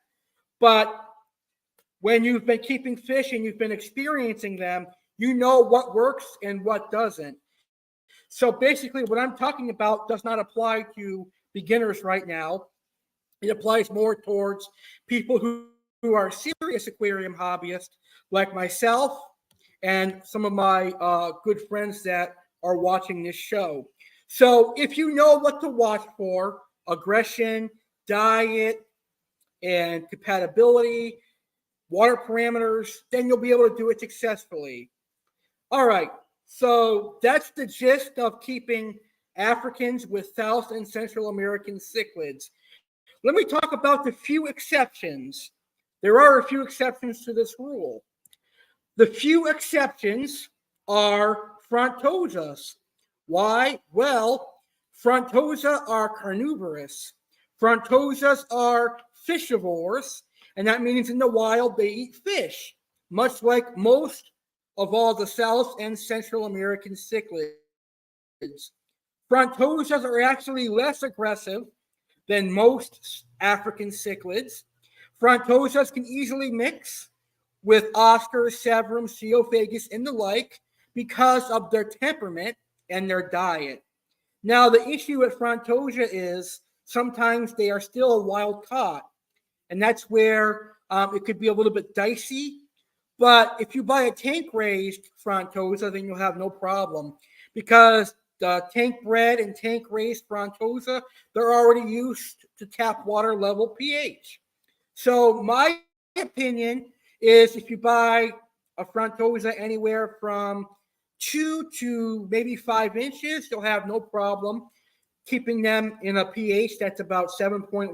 But when you've been keeping fish and you've been experiencing them, you know what works and what doesn't. So basically, what I'm talking about does not apply to beginners right now. It applies more towards people who who are serious aquarium hobbyists like myself and some of my good friends that are watching this show. So if you know what to watch for, aggression, diet, and compatibility, water parameters, then you'll be able to do it successfully. All right, so that's the gist of keeping Africans with South and Central American cichlids. Let me talk about the few exceptions. There are a few exceptions to this rule. The few exceptions are frontosas. Why? Well, frontosa are carnivorous. Frontosas are fishivores, and that means in the wild they eat fish, much like most of all the South and Central American cichlids. Frontosas are actually less aggressive than most African cichlids. Frontosas can easily mix with Oscars, Severums, Ceophagus, and the like because of their temperament and their diet. Now, the issue with Frontosa is sometimes they are still a wild caught, and that's where it could be a little bit dicey. But if you buy a tank-raised Frontosa, then you'll have no problem because the tank-bred and tank-raised Frontosa, they're already used to tap water level pH. So my opinion is if you buy a Frontosa anywhere from 2 to maybe 5 inches, you'll have no problem keeping them in a pH that's about 7.1,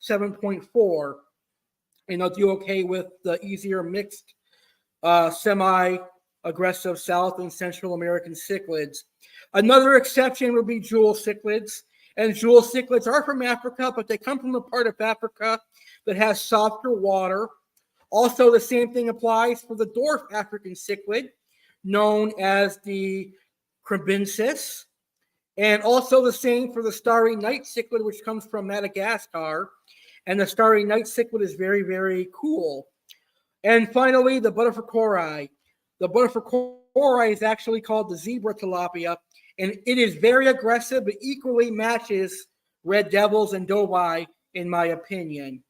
7.4. And they'll do okay with the easier mixed semi-aggressive South and Central American cichlids. Another exception would be jewel cichlids. And jewel cichlids are from Africa, but they come from a part of Africa that has softer water. Also, the same thing applies for the dwarf African cichlid, known as the crimbensis. And also the same for the starry night cichlid, which comes from Madagascar. And the starry night cichlid is very, very cool. And finally, the butterfracori. The butterfracori is actually called the zebra tilapia, and it is very aggressive, but equally matches red devils and dovi, in my opinion.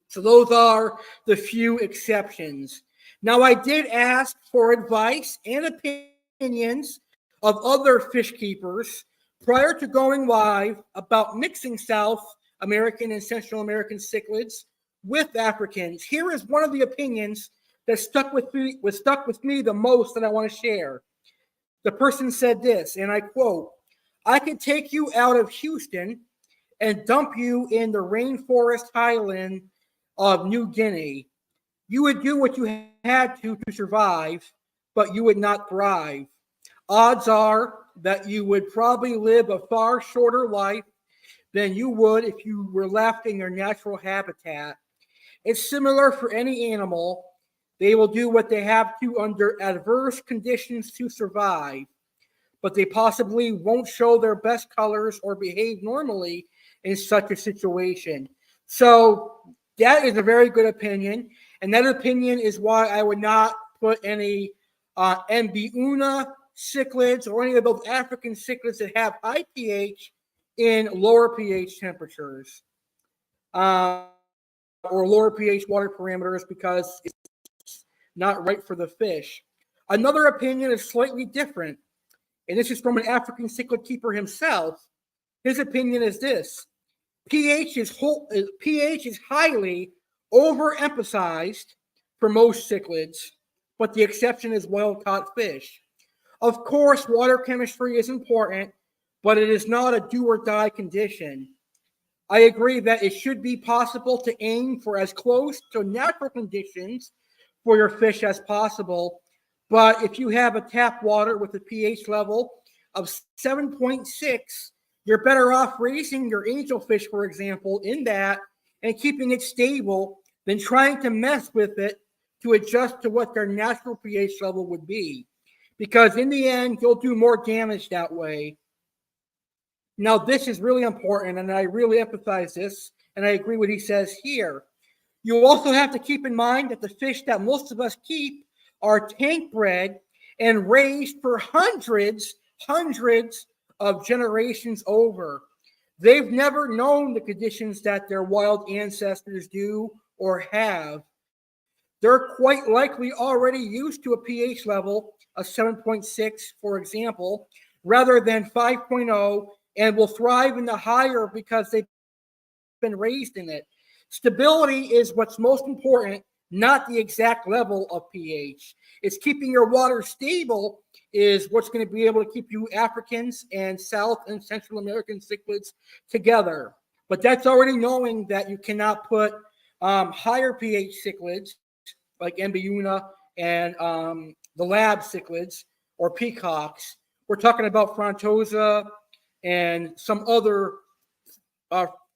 So those are the few exceptions. Now, I did ask for advice and opinions of other fish keepers prior to going live about mixing South American and Central American cichlids with Africans. Here is one of the opinions that stuck with me the most that I want to share. The person said this, and I quote, "I could take you out of Houston and dump you in the rainforest highland of New Guinea. You would do what you had to survive, but you would not thrive. Odds are that you would probably live a far shorter life than you would if you were left in your natural habitat. It's similar for any animal. They will do what they have to under adverse conditions to survive, but they possibly won't show their best colors or behave normally in such a situation." So that is a very good opinion, and that opinion is why I would not put any Mbiuna cichlids or any of those African cichlids that have high pH in lower pH temperatures or lower pH water parameters because it's not right for the fish. Another opinion is slightly different, and this is from an African cichlid keeper himself. His opinion is this: pH is highly overemphasized for most cichlids, but the exception is wild-caught fish. Of course, water chemistry is important, but it is not a do-or-die condition. I agree that it should be possible to aim for as close to natural conditions for your fish as possible, but if you have a tap water with a pH level of 7.6, you're better off raising your angelfish, for example, in that and keeping it stable than trying to mess with it to adjust to what their natural pH level would be. Because in the end, you'll do more damage that way. Now, this is really important, and I really emphasize this, and I agree with what he says here. You also have to keep in mind that the fish that most of us keep are tank bred and raised for hundreds of generations over. They've never known the conditions that their wild ancestors do or have, they're quite likely already used to a pH level of 7.6, for example, rather than 5.0, and will thrive in the higher because they've been raised in it. Stability is what's most important, not the exact level of pH. It's keeping your water stable is what's going to be able to keep you Africans and South and Central American cichlids together. But that's already knowing that you cannot put higher pH cichlids like Ambiuna and the lab cichlids or peacocks. We're talking about Frontosa and some other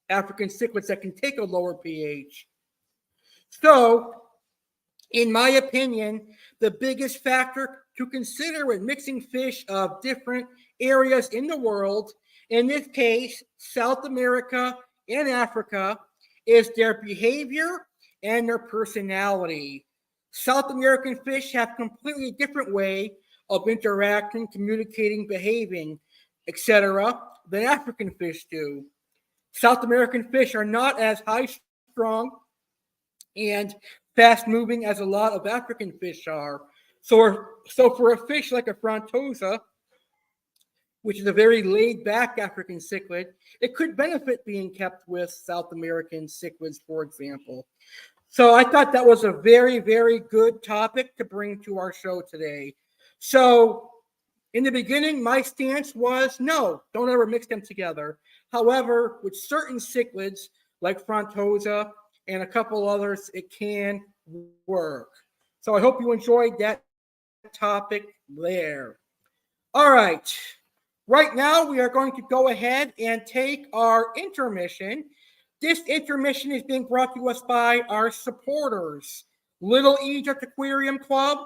African cichlids that can take a lower pH. So, in my opinion, the biggest factor to consider when mixing fish of different areas in the world, in this case, South America and Africa, is their behavior and their personality. South American fish have a completely different way of interacting, communicating, behaving, etc., than African fish do. South American fish are not as high strung and fast moving as a lot of African fish are. So for a fish like a Frontosa, which is a very laid back African cichlid, it could benefit being kept with South American cichlids, for example. So I thought that was a very, very good topic to bring to our show today. So in the beginning, my stance was no, don't ever mix them together. However, with certain cichlids like Frontosa and a couple others, it can work. So I hope you enjoyed that topic there. All right. Right now, we are going to go ahead and take our intermission. This intermission is being brought to us by our supporters, Little Egypt Aquarium Club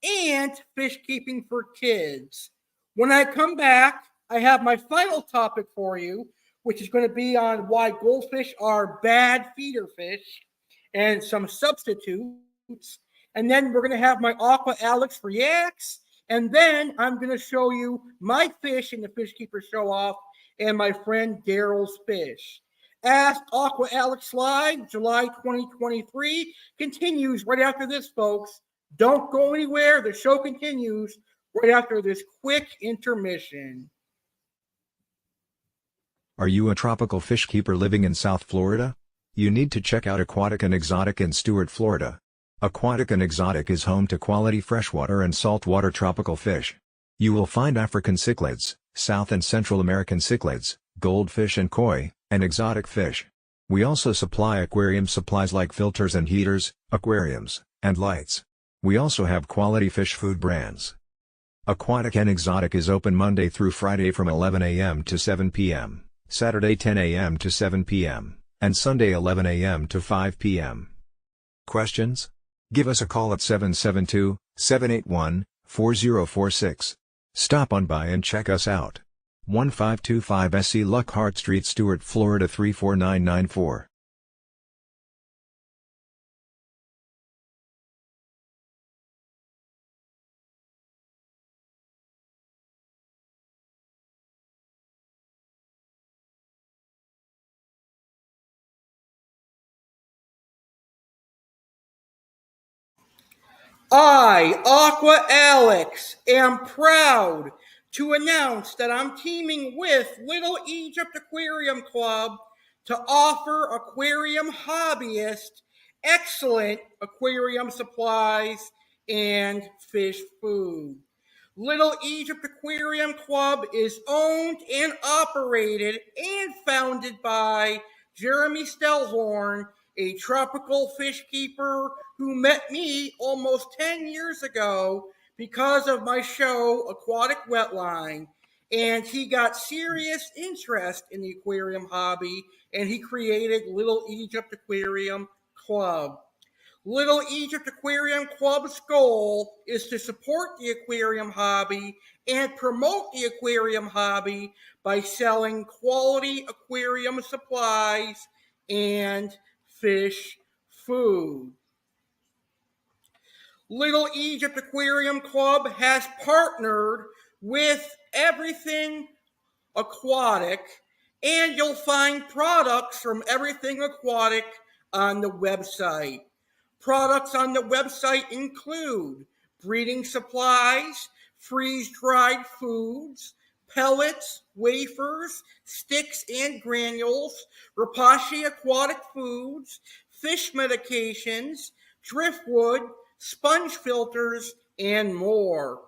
and Fish Keeping for Kids. When I come back, I have my final topic for you, which is going to be on why goldfish are bad feeder fish and some substitutes. And then we're going to have my Aqua Alex reacts. And then I'm going to show you my fish in the Fish Keeper Show Off and my friend Daryl's fish. Ask Aqua Alex Live, July 2023, continues right after this, folks. Don't go anywhere. The show continues right after this quick intermission. Are you a tropical fish keeper living in South Florida? You need to check out Aquatic and Exotic in Stuart, Florida. Aquatic and Exotic is home to quality freshwater and saltwater tropical fish. You will find African cichlids, South and Central American cichlids, goldfish and koi, and exotic fish. We also supply aquarium supplies like filters and heaters, aquariums, and lights. We also have quality fish food brands. Aquatic and Exotic is open Monday through Friday from 11 a.m. to 7 p.m., Saturday 10 a.m. to 7 p.m., and Sunday 11 a.m. to 5 p.m. Questions? Give us a call at 772-781-4046. Stop on by and check us out. 1525 A.C.E. Lockhart Street, Stuart, Florida 34994. I, Aqua Alex, am proud to announce that I'm teaming with Little Egypt Aquarium Club to offer aquarium hobbyists excellent aquarium supplies and fish food. Little Egypt Aquarium Club is owned and operated and founded by Jeremy Stellhorn, a tropical fish keeper who met me almost 10 years ago because of my show, Aquatic Wetline. And he got serious interest in the aquarium hobby, and he created Little Egypt Aquarium Club. Little Egypt Aquarium Club's goal is to support the aquarium hobby and promote the aquarium hobby by selling quality aquarium supplies and fish food. Little Egypt Aquarium Club has partnered with Everything Aquatic, and you'll find products from Everything Aquatic on the website. Products on the website include breeding supplies, freeze-dried foods, pellets, wafers, sticks and granules, Rapashi aquatic foods, fish medications, driftwood, sponge filters, and more.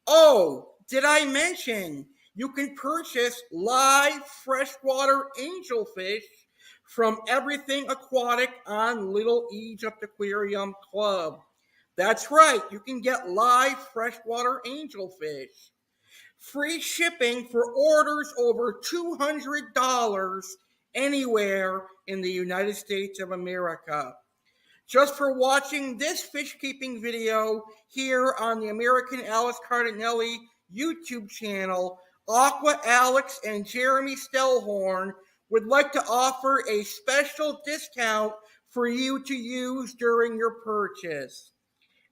Oh, did I mention you can purchase live freshwater angelfish from Everything Aquatic on Little Egypt Aquarium Club? That's right, you can get live freshwater angelfish. Free shipping for orders over $200 anywhere in the United States of America. Just for watching this fish keeping video here on the American Alex Cardinelli YouTube channel, Aqua Alex and Jeremy Stellhorn would like to offer a special discount for you to use during your purchase.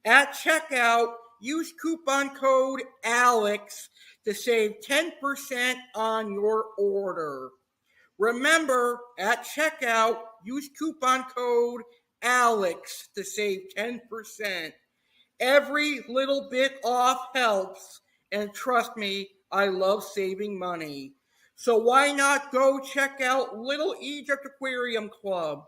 At checkout, use coupon code ALEX to save 10% on your order. Remember, at checkout, use coupon code ALEX to save 10%. Every little bit off helps, and trust me, I love saving money. So why not go check out Little Egypt Aquarium Club?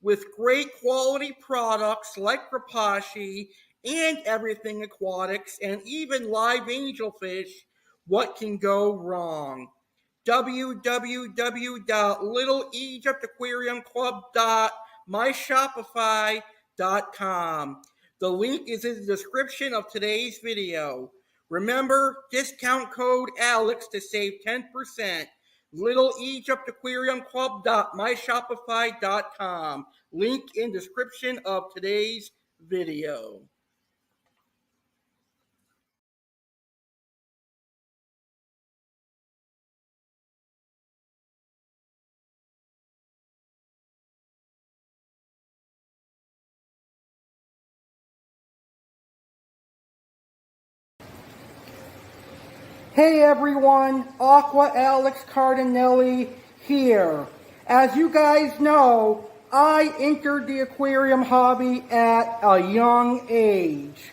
With great quality products like Rapashi and Everything Aquatics and even live angelfish, what can go wrong? www.littleegyptaquariumclub.myshopify.com. The link is in the description of today's video. Remember, discount code ALEX to save 10%. littleegyptaquariumclub.myshopify.com. Link in description of today's video. Hey everyone, Aqua Alex Cardinelli here. As you guys know, I entered the aquarium hobby at a young age.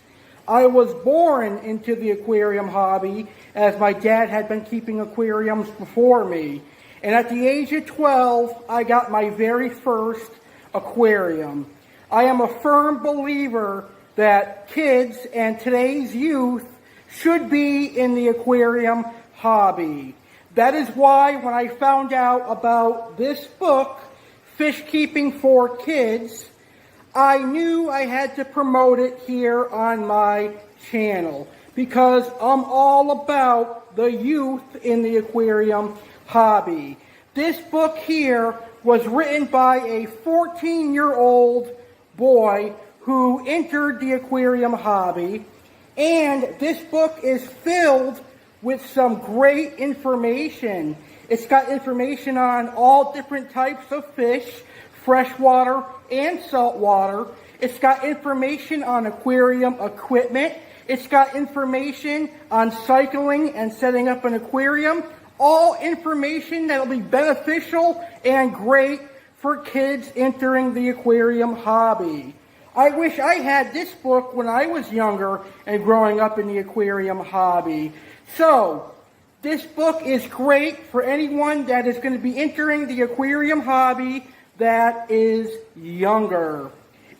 I was born into the aquarium hobby as my dad had been keeping aquariums before me. And at the age of 12, I got my very first aquarium. I am a firm believer that kids and today's youth should be in the aquarium hobby. That is why when I found out about this book, Fish Keeping for Kids, I knew I had to promote it here on my channel because I'm all about the youth in the aquarium hobby. This book here was written by a 14-year-old boy who entered the aquarium hobby. And this book is filled with some great information. It's got information on all different types of fish, freshwater and saltwater. It's got information on aquarium equipment. It's got information on cycling and setting up an aquarium. All information that will be beneficial and great for kids entering the aquarium hobby. I wish I had this book when I was younger and growing up in the aquarium hobby. So, this book is great for anyone that is going to be entering the aquarium hobby that is younger.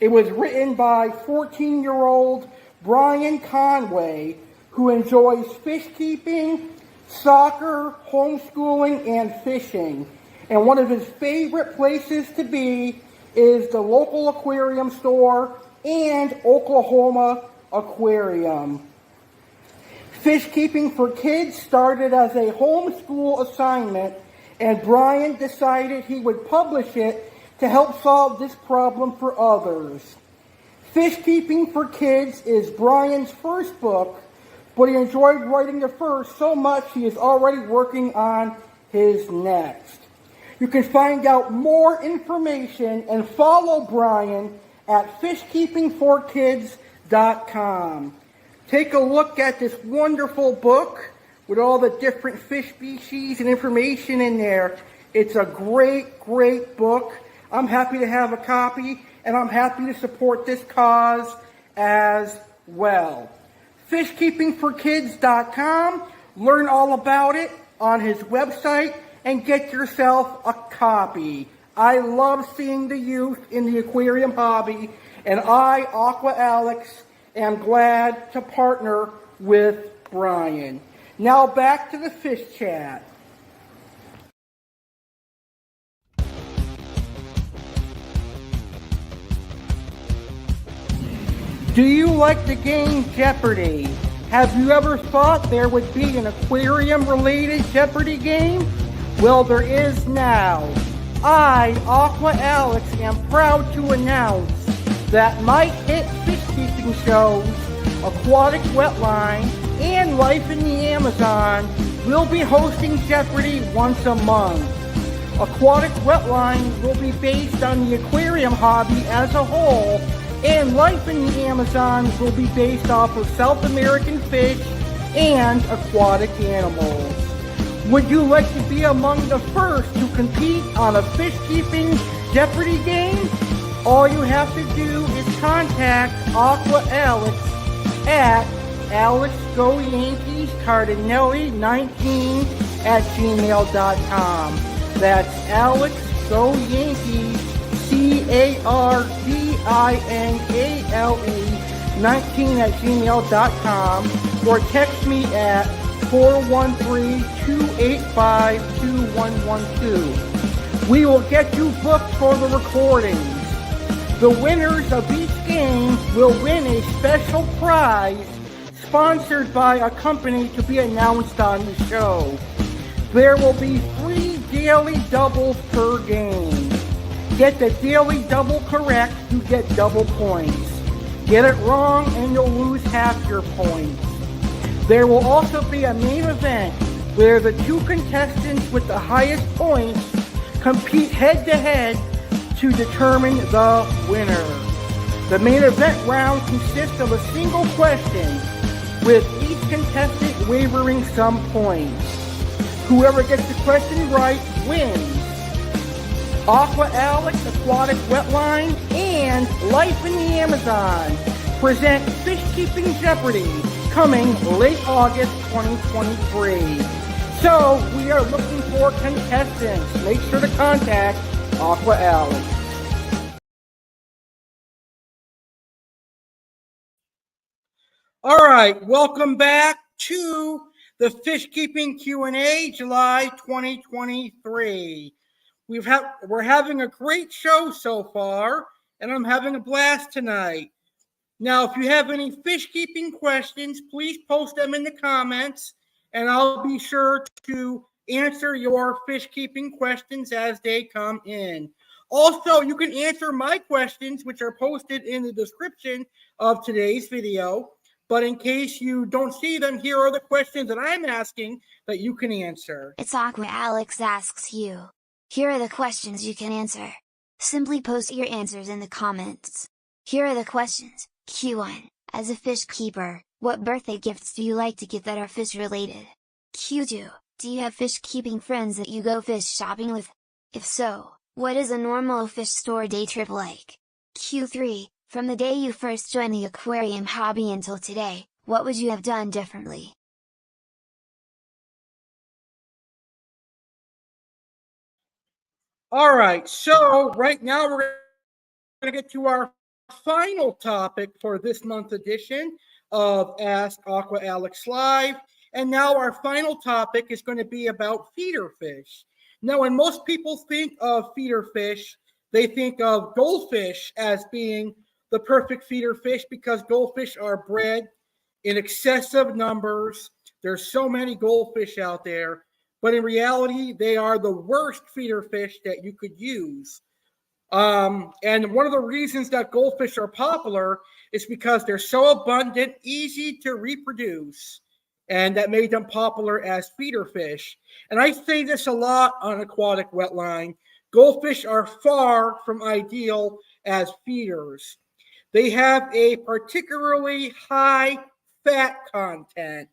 It was written by 14-year-old Brian Conway, who enjoys fish keeping, soccer, homeschooling, and fishing. And one of his favorite places to be is the local aquarium store and Oklahoma Aquarium. Fish Keeping for Kids started as a homeschool assignment, and Brian decided he would publish it to help solve this problem for others. Fish Keeping for Kids is Brian's first book, but he enjoyed writing the first so much he is already working on his next. You can find out more information and follow Brian at fishkeepingforkids.com. Take a look at this wonderful book with all the different fish species and information in there. It's a great, great book. I'm happy to have a copy, and I'm happy to support this cause as well. Fishkeepingforkids.com. Learn all about it on his website and get yourself a copy. I love seeing the youth in the aquarium hobby, and I, Aqua Alex, am glad to partner with Brian. Now back to the fish chat. Do you like the game Jeopardy? Have you ever thought there would be an aquarium-related Jeopardy game? Well, there is now. I, Aqua Alex, am proud to announce that my hit fish-keeping shows, Aquatic Wetline and Life in the Amazon, will be hosting Jeopardy once a month. Aquatic Wetline will be based on the aquarium hobby as a whole, and Life in the Amazon will be based off of South American fish and aquatic animals. Would you like to be among the first to compete on a fish-keeping Jeopardy game? All you have to do is contact Aqua Alex at AlexGoYankeesCardinelli19@gmail.com. That's AlexGoYankees CARDINALE19@gmail.com, or text me at 413-285-2112. We will get you booked for the recordings. The winners of each game will win a special prize sponsored by a company to be announced on the show. There will be 3 daily doubles per game. Get the daily double correct, you get double points. Get it wrong and you'll lose half your points. There will also be a main event where the 2 contestants with the highest points compete head-to-head to determine the winner. The main event round consists of a single question, with each contestant wavering some points. Whoever gets the question right wins. Aqua Alex, Aquatic Wetline, and Life in the Amazon present Fish Keeping Jeopardy, coming late August 2023. So we are looking for contestants. Make sure to contact Aqua Alex. All right, welcome back to the Fish Keeping Q&A, July 2023. We're having a great show so far, and I'm having a blast tonight. Now, if you have any fish keeping questions, please post them in the comments, and I'll be sure to answer your fish keeping questions as they come in. Also, you can answer my questions, which are posted in the description of today's video. But in case you don't see them, here are the questions that I'm asking that you can answer. It's Aqua Alex asks you. Here are the questions you can answer. Simply post your answers in the comments. Here are the questions. Q1. As a fish keeper, what birthday gifts do you like to get that are fish related? Q2. Do you have fish keeping friends that you go fish shopping with? If so, what is a normal fish store day trip like? Q3. From the day you first joined the aquarium hobby until today, what would you have done differently? All right, so right now we're going to get to our final topic for this month edition of Ask Aqua Alex Live. And now our final topic is going to be about feeder fish. Now, when most people think of feeder fish, they think of goldfish as being the perfect feeder fish because goldfish are bred in excessive numbers. There's so many goldfish out there. But in reality, they are the worst feeder fish that you could use. And one of the reasons that goldfish are popular is because they're so abundant, easy to reproduce, and that made them popular as feeder fish. And I say this a lot on Aquatic Wetline. Goldfish are far from ideal as feeders. They have a particularly high fat content.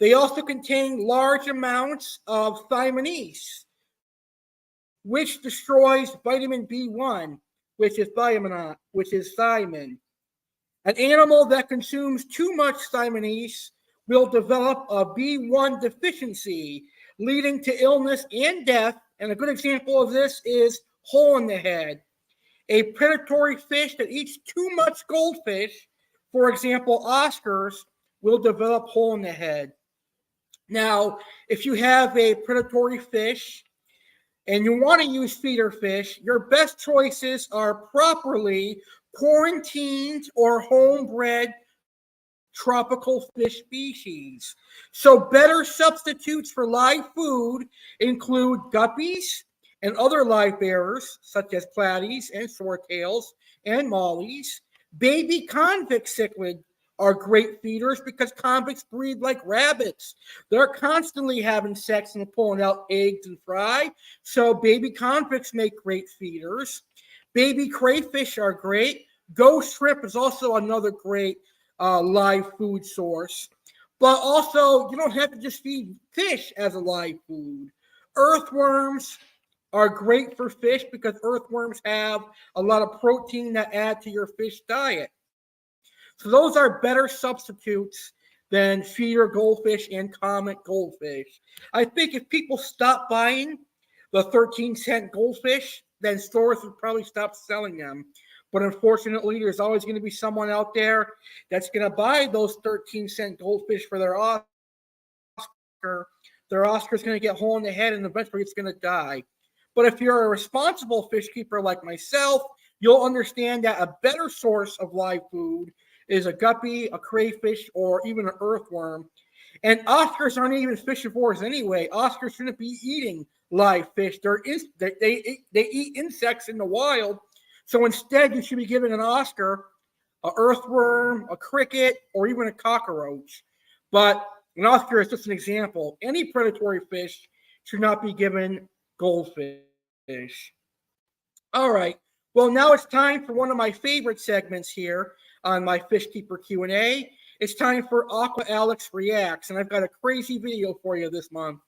They also contain large amounts of thymines, which destroys vitamin B1, which is thiamine. An animal that consumes too much thiaminase will develop a B1 deficiency, leading to illness and death. And a good example of this is hole in the head. A predatory fish that eats too much goldfish, for example, Oscars, will develop hole in the head. Now, if you have a predatory fish and you want to use feeder fish, your best choices are properly quarantined or homebred tropical fish species. So better substitutes for live food include guppies and other live bearers, such as platies and swordtails and mollies. Baby convict cichlid are great feeders because convicts breed like rabbits. They're constantly having sex and pulling out eggs and fry. So baby convicts make great feeders. Baby crayfish are great. Ghost shrimp is also another great live food source. But also, you don't have to just feed fish as a live food. Earthworms are great for fish because earthworms have a lot of protein that add to your fish diet. So those are better substitutes than feeder goldfish and comet goldfish. I think if people stop buying the 13-cent goldfish, then stores would probably stop selling them. But unfortunately, there's always going to be someone out there that's going to buy those 13-cent goldfish for their Oscar. Their Oscar's going to get hole in the head and eventually it's going to die. But if you're a responsible fish keeper like myself, you'll understand that a better source of live food is a guppy, a crayfish, or even an earthworm. And Oscars aren't even fishivores anyway. Oscars shouldn't be eating live fish. They eat insects in the wild. So instead, you should be giving an Oscar, an earthworm, a cricket, or even a cockroach. But an Oscar is just an example. Any predatory fish should not be given goldfish. All right. Well, now it's time for one of my favorite segments here on my Fish Keeper Q&A. It's time for Aqua Alex Reacts, and I've got a crazy video for you this month.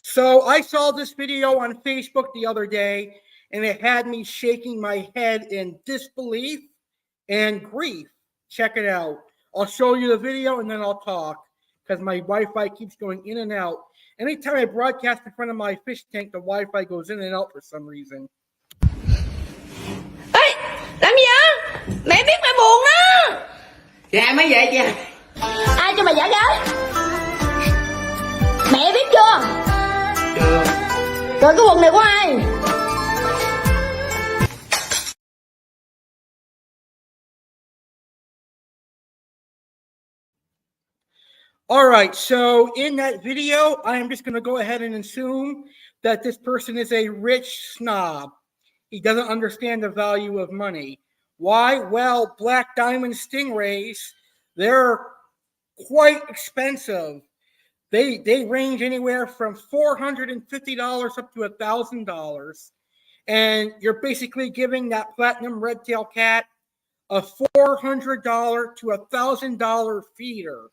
So I saw this video on Facebook the other day, and it had me shaking my head in disbelief and grief. Check it out. I'll show you the video, and then I'll talk, because my Wi-Fi keeps going in and out. Anytime I broadcast in front of my fish tank, the Wi-Fi goes in and out for some reason. Ê, làm gì vậy? Mẹ biết mẹ buồn đó. Dạ mới vậy kìa. Ai cho mày giả gái? Mẹ biết chưa? Chưa. Rồi cái quần này của ai? All right, so in that video, I am just going to go ahead and assume that this person is a rich snob. He doesn't understand the value of money. Why? Well, black diamond stingrays, they're quite expensive. They range anywhere from $450 up to $1,000. And you're basically giving that platinum red-tail cat a $400 to $1,000 feeder.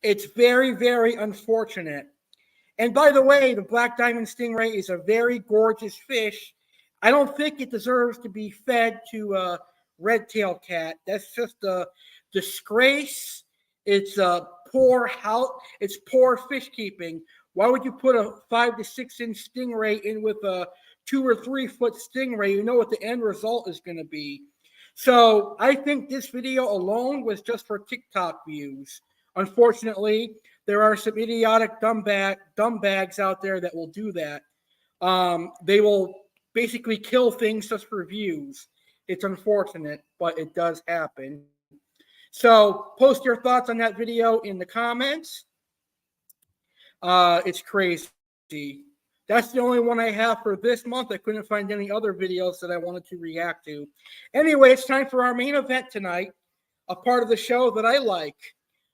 It's very, very unfortunate. And by the way, the black diamond stingray is a very gorgeous fish. I don't think it deserves to be fed to a red-tailed cat. That's just a disgrace. It's a it's poor fish keeping. Why would you put a 5 to 6 inch stingray in with a 2 or 3 foot stingray? You know what the end result is going to be. So I think this video alone was just for TikTok views. Unfortunately, there are some idiotic dumb bags out there that will do that. They will basically kill things just for views. It's unfortunate, but it does happen. So post your thoughts on that video in the comments. It's crazy. That's the only one I have for this month. I couldn't find any other videos that I wanted to react to. Anyway, it's time for our main event tonight, a part of the show that I like.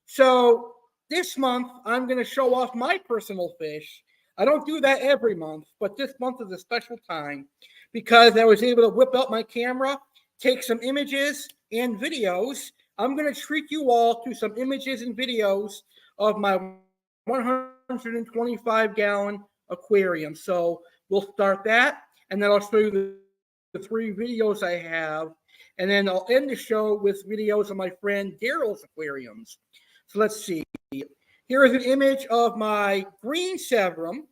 So this month, I'm going to show off my personal fish. I don't do that every month, but this month is a special time because I was able to whip out my camera, take some images and videos. I'm going to treat you all to some images and videos of my 125-gallon aquarium. So we'll start that, and then I'll show you the 3 videos I have, and then I'll end the show with videos of my friend Daryl's aquariums. So let's see. Here is an image of my green Severum.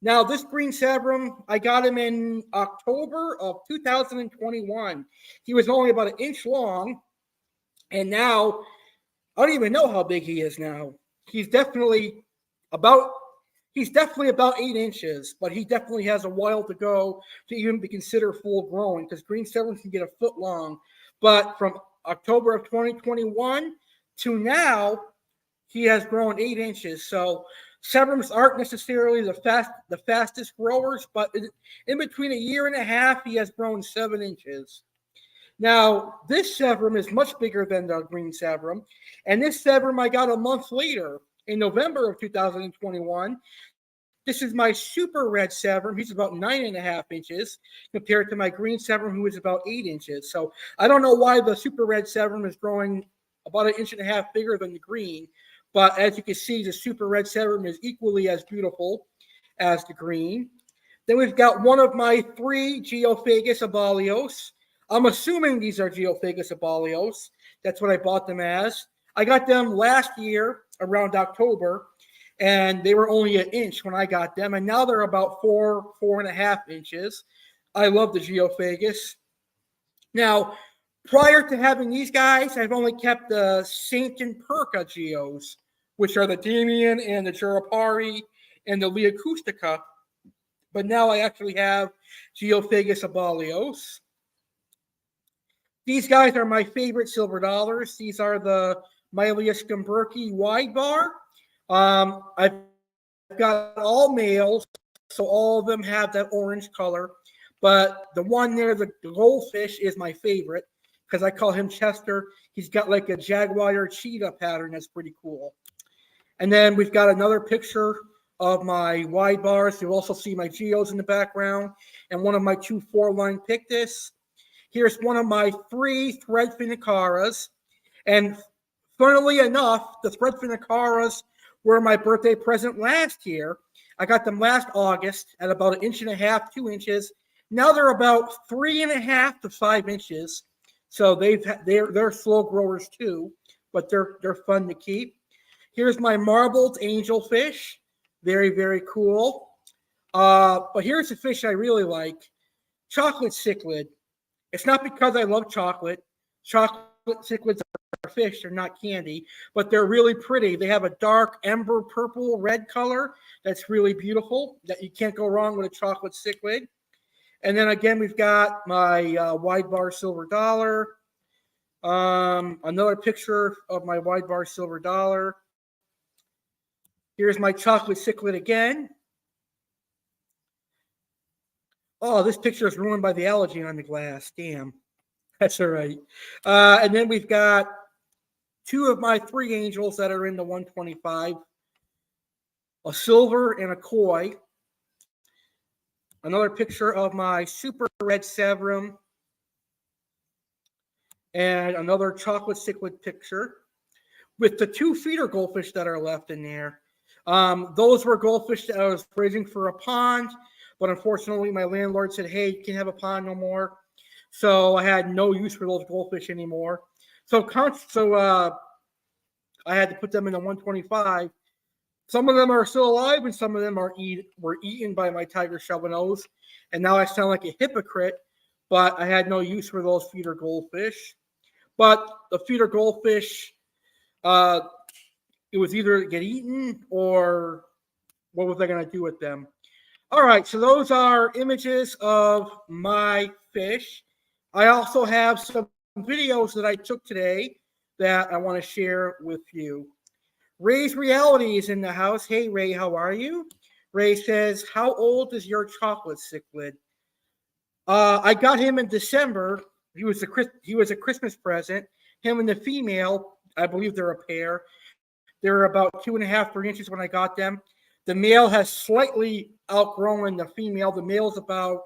Now, this green Severum, I got him in October of 2021. He was only about 1 inch long, and now I don't even know how big he is now. He's definitely about 8 inches, but he definitely has a while to go to even be considered full grown because green Severums can get 1 foot long. But from October of 2021 to now, he has grown 8 inches. So Severums aren't necessarily the fastest growers, but in between 1.5 years, he has grown 7 inches. Now, this Severum is much bigger than the green Severum, and this Severum I got a month later in November of 2021. This is my super red Severum. He's about 9.5 inches compared to my green Severum, who is about 8 inches. So I don't know why the super red Severum is growing about 1.5 inches bigger than the green. But as you can see, the super red Severum is equally as beautiful as the green. Then we've got one of my 3 Geophagus abalios. I'm assuming these are Geophagus abalios. That's what I bought them as. I got them last year around October, and they were only 1 inch when I got them, and now they're about 4.5 inches. I love the Geophagus. Now, prior to having these guys, I've only kept the Saint and Perca Geos, which are the Damien and the Jurapari and the Leacustica. But now I actually have Geophagus abalios. These guys are my favorite silver dollars. These are the Mylia Scumberki wide bar. I've got all males, so all of them have that orange color. But the one there, the goldfish, is my favorite because I call him Chester. He's got like a jaguar cheetah pattern that's pretty cool. And then we've got another picture of my wide bars. You'll also see my Geos in the background and one of my 2 4-line Pictus. Here's one of my 3 threadfin Acaras. And funnily enough, the threadfin Acaras were my birthday present last year. I got them last August at about 1.5 inches, 2 inches. Now they're about 3.5 to 5 inches. So they're slow growers too, but they're fun to keep. Here's my marbled angelfish. Very, very cool. But here's a fish I really like. Chocolate cichlid. It's not because I love chocolate. Chocolate cichlids are fish. They're not candy, but they're really pretty. They have a dark ember purple red color that's really beautiful. That you can't go wrong with a chocolate cichlid. And then again, we've got my wide bar silver dollar. Another picture of my wide bar silver dollar. Here's my chocolate cichlid again. Oh, this picture is ruined by the algae on the glass. Damn. That's all right. And then we've got 2 of my 3 angels that are in the 125. A silver and a koi. Another picture of my super red Severum. And another chocolate cichlid picture with the 2 feeder goldfish that are left in there. Those were goldfish that I was raising for a pond, but unfortunately my landlord said, hey, you can't have a pond no more. So I had no use for those goldfish anymore. So I had to put them in the 125. Some of them are still alive, and some of them were eaten by my tiger shovelnose. And now I sound like a hypocrite, but I had no use for those feeder goldfish. But the feeder goldfish, it was either get eaten or what was I going to do with them? All right, so those are images of my fish. I also have some videos that I took today that I want to share with you. Ray's Reality is in the house. Hey, Ray, how are you? Ray says, how old is your chocolate cichlid? I got him in December. He was a Christmas present. Him and the female, I believe they're a pair. They're about 2.5, 3 inches when I got them. The male has slightly outgrown the female. The male's about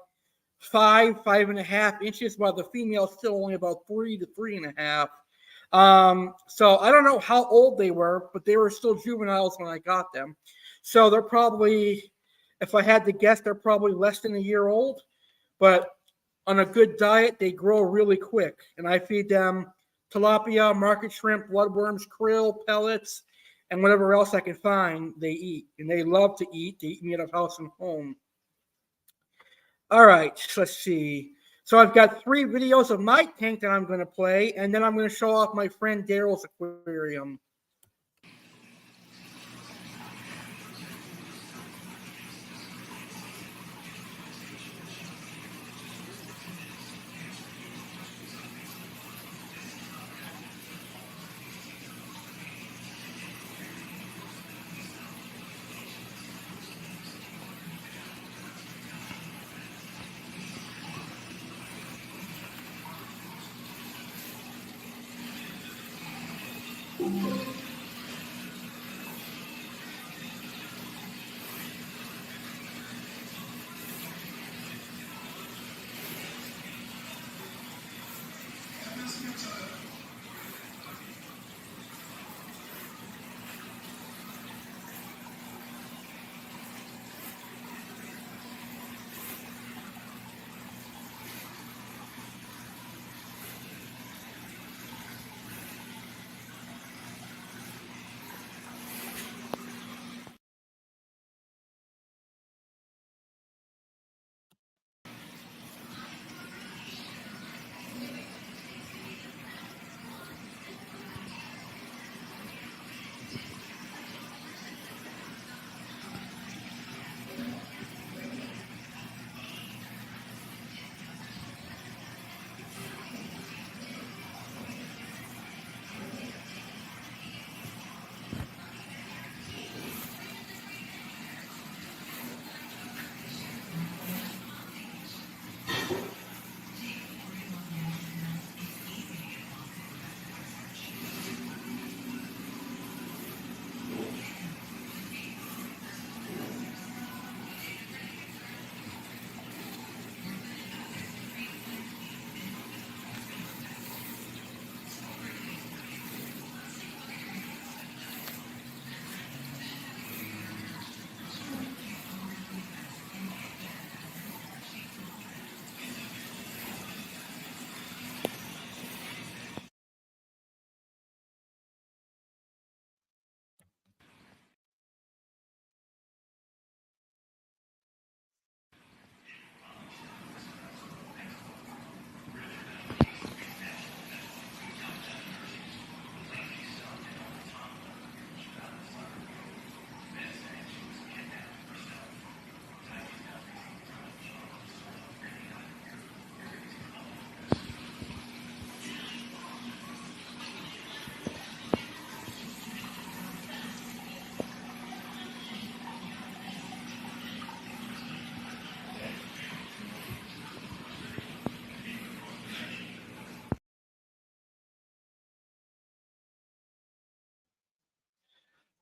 5.5 inches, while the female's still only about 3 to 3.5. So I don't know how old they were, but they were still juveniles when I got them. So they're probably, if I had to guess, they're probably less than a year old. But on a good diet, they grow really quick. And I feed them tilapia, market shrimp, bloodworms, krill, pellets, and whatever else I can find, they eat. And they love to eat. They eat me out of house and home. All right, let's see. So I've got 3 videos of my tank that I'm going to play, and then I'm going to show off my friend Daryl's aquarium.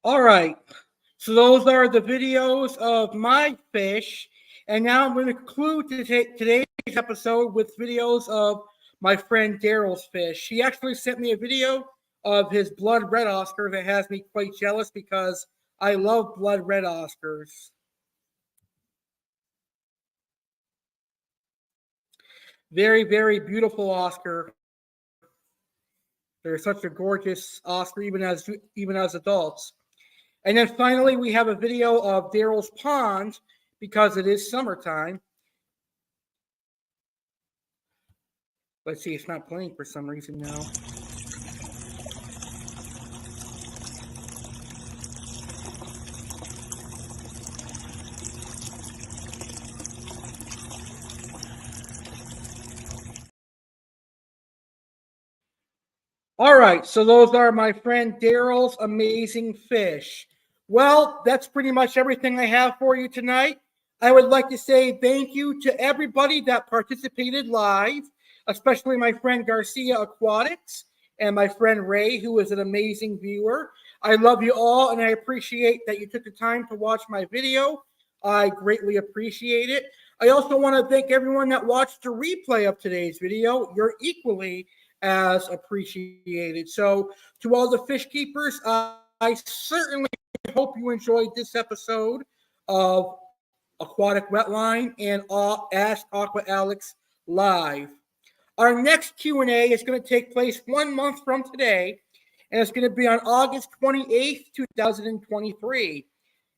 All right, so those are the videos of my fish. And now I'm going to conclude today's episode with videos of my friend Daryl's fish. He actually sent me a video of his blood red Oscar that has me quite jealous because I love blood red Oscars. Very, very beautiful Oscar. They're such a gorgeous Oscar, even as adults. And then finally, we have a video of Daryl's pond because it is summertime. Let's see, it's not playing for some reason now. All right, so those are my friend Daryl's amazing fish. Well, that's pretty much everything I have for you tonight. I would like to say thank you to everybody that participated live, especially my friend Garcia Aquatics and my friend Ray, who is an amazing viewer. I love you all, and I appreciate that you took the time to watch my video. I greatly appreciate it. I also want to thank everyone that watched the replay of today's video. You're equally as appreciated. So to all the fish keepers, I certainly hope you enjoyed this episode of Aquatic Wetline and Ask Aqua Alex Live. Our next Q&A is going to take place 1 month from today, and it's going to be on August 28th, 2023.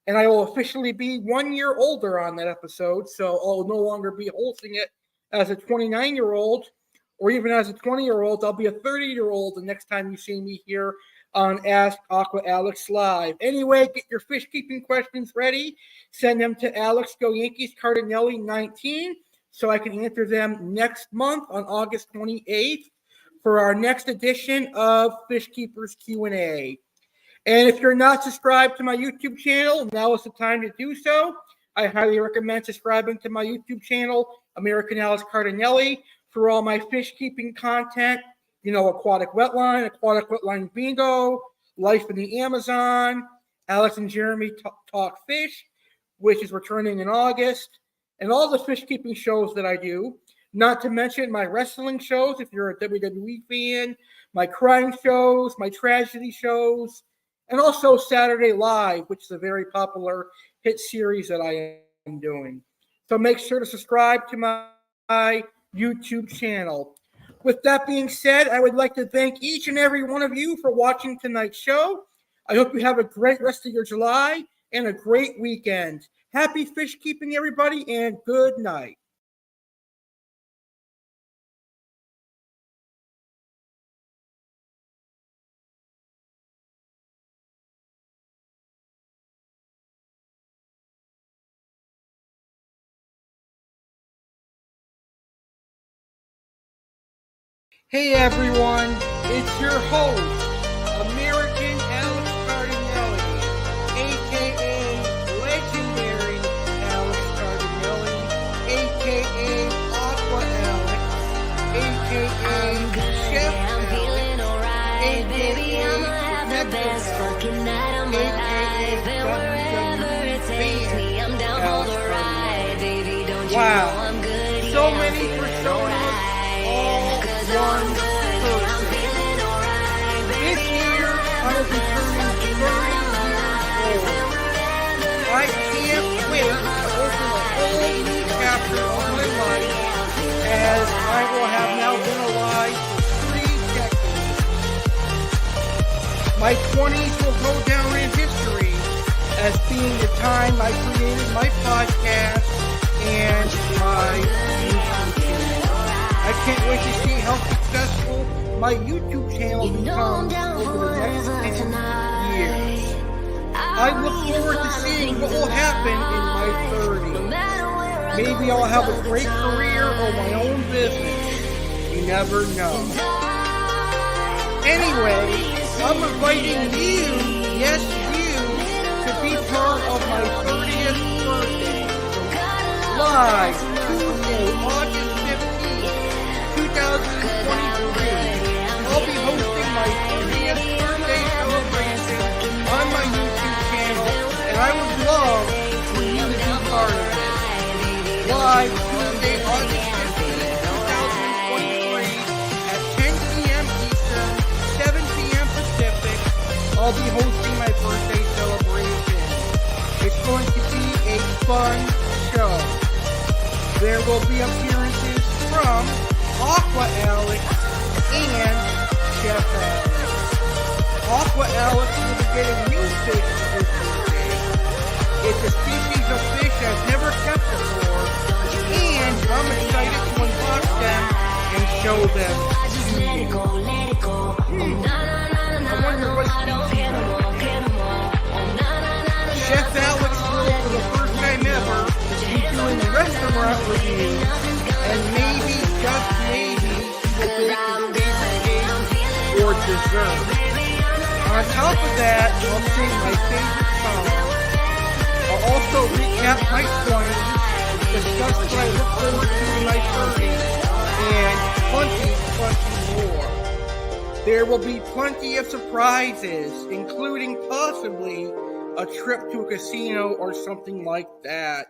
And I will officially be 1 year older on that episode, so I'll no longer be hosting it as a 29-year-old or even as a 20-year-old. I'll be a 30-year-old the next time you see me here on Ask Aqua Alex Live. Anyway, get your fish keeping questions ready. Send them to Alex Go Yankees Cardinelli 19 so I can answer them next month on August 28th for our next edition of Fish Keepers Q&A. And if you're not subscribed to my YouTube channel, now is the time to do so. I highly recommend subscribing to my YouTube channel, American Alex Cardinelli, for all my fish keeping content. You know, Aquatic Wetline Bingo, Life in the Amazon, Alex and Jeremy Talk Fish, which is returning in August, and all the fish keeping shows that I do. Not to mention my wrestling shows, if you're a WWE fan, my crime shows, my tragedy shows, and also Saturday Live, which is a very popular hit series that I am doing. So make sure to subscribe to my YouTube channel. With that being said, I would like to thank each and every one of you for watching tonight's show. I hope you have a great rest of your July and a great weekend. Happy fish keeping, everybody, and good night. Hey everyone, it's your host, American Alex Cardinelli, aka Legendary Alex Cardinelli, aka Aqua Alex, aka Chef Alex, aka Professional Alex. Wow, so many personas. One person. This year, I will be turning 30 years old. I can't wait to open a whole new chapter of my life, as I will have now been alive for 3 decades. My 20s will go down in history as being the time I created my podcast and my YouTube channel. I can't wait to see how successful my YouTube channel becomes over the next 10 years. I look forward to seeing what will happen in my 30s. Maybe I'll have a great career or my own business. You never know. Anyway, I'm inviting you, yes you, to be part of my 30th birthday. Live Tuesday, August 15th, 2023. I'll be hosting my 30th birthday celebration on my YouTube channel, and I would love for you to be part of it. Live Tuesday, August 15th, 2023 at 10 p.m. Eastern, 7 p.m. Pacific. I'll be hosting my birthday celebration. It's going to be a fun show. There will be appearances from Aqua Alex and Chef Alex. Aqua Alex will be getting new fish this birthday. It's a species of fish I've never kept before, and I'm excited to unbox them and show them to you. I wonder what species Chef Alex will, for the first time ever, be doing restaurant reviews, and maybe, just maybe, he will bake his favorite cake or dessert. On top of that, I'll sing my favorite I'll also recap my 20s, discuss what I look forward to in my 30s, and plenty more. There will be plenty of surprises, including possibly a trip to a casino or something like that.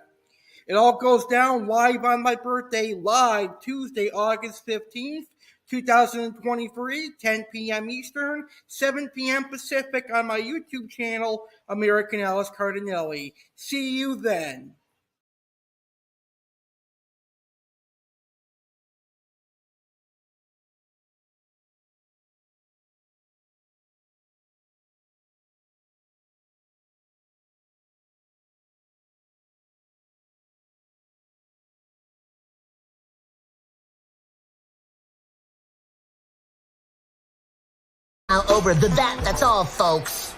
It all goes down live on my birthday, live Tuesday, August 15th, 2023, 10 p.m. Eastern, 7 p.m. Pacific on my YouTube channel, American Alice Cardinelli. See you then. Now over that's all, folks.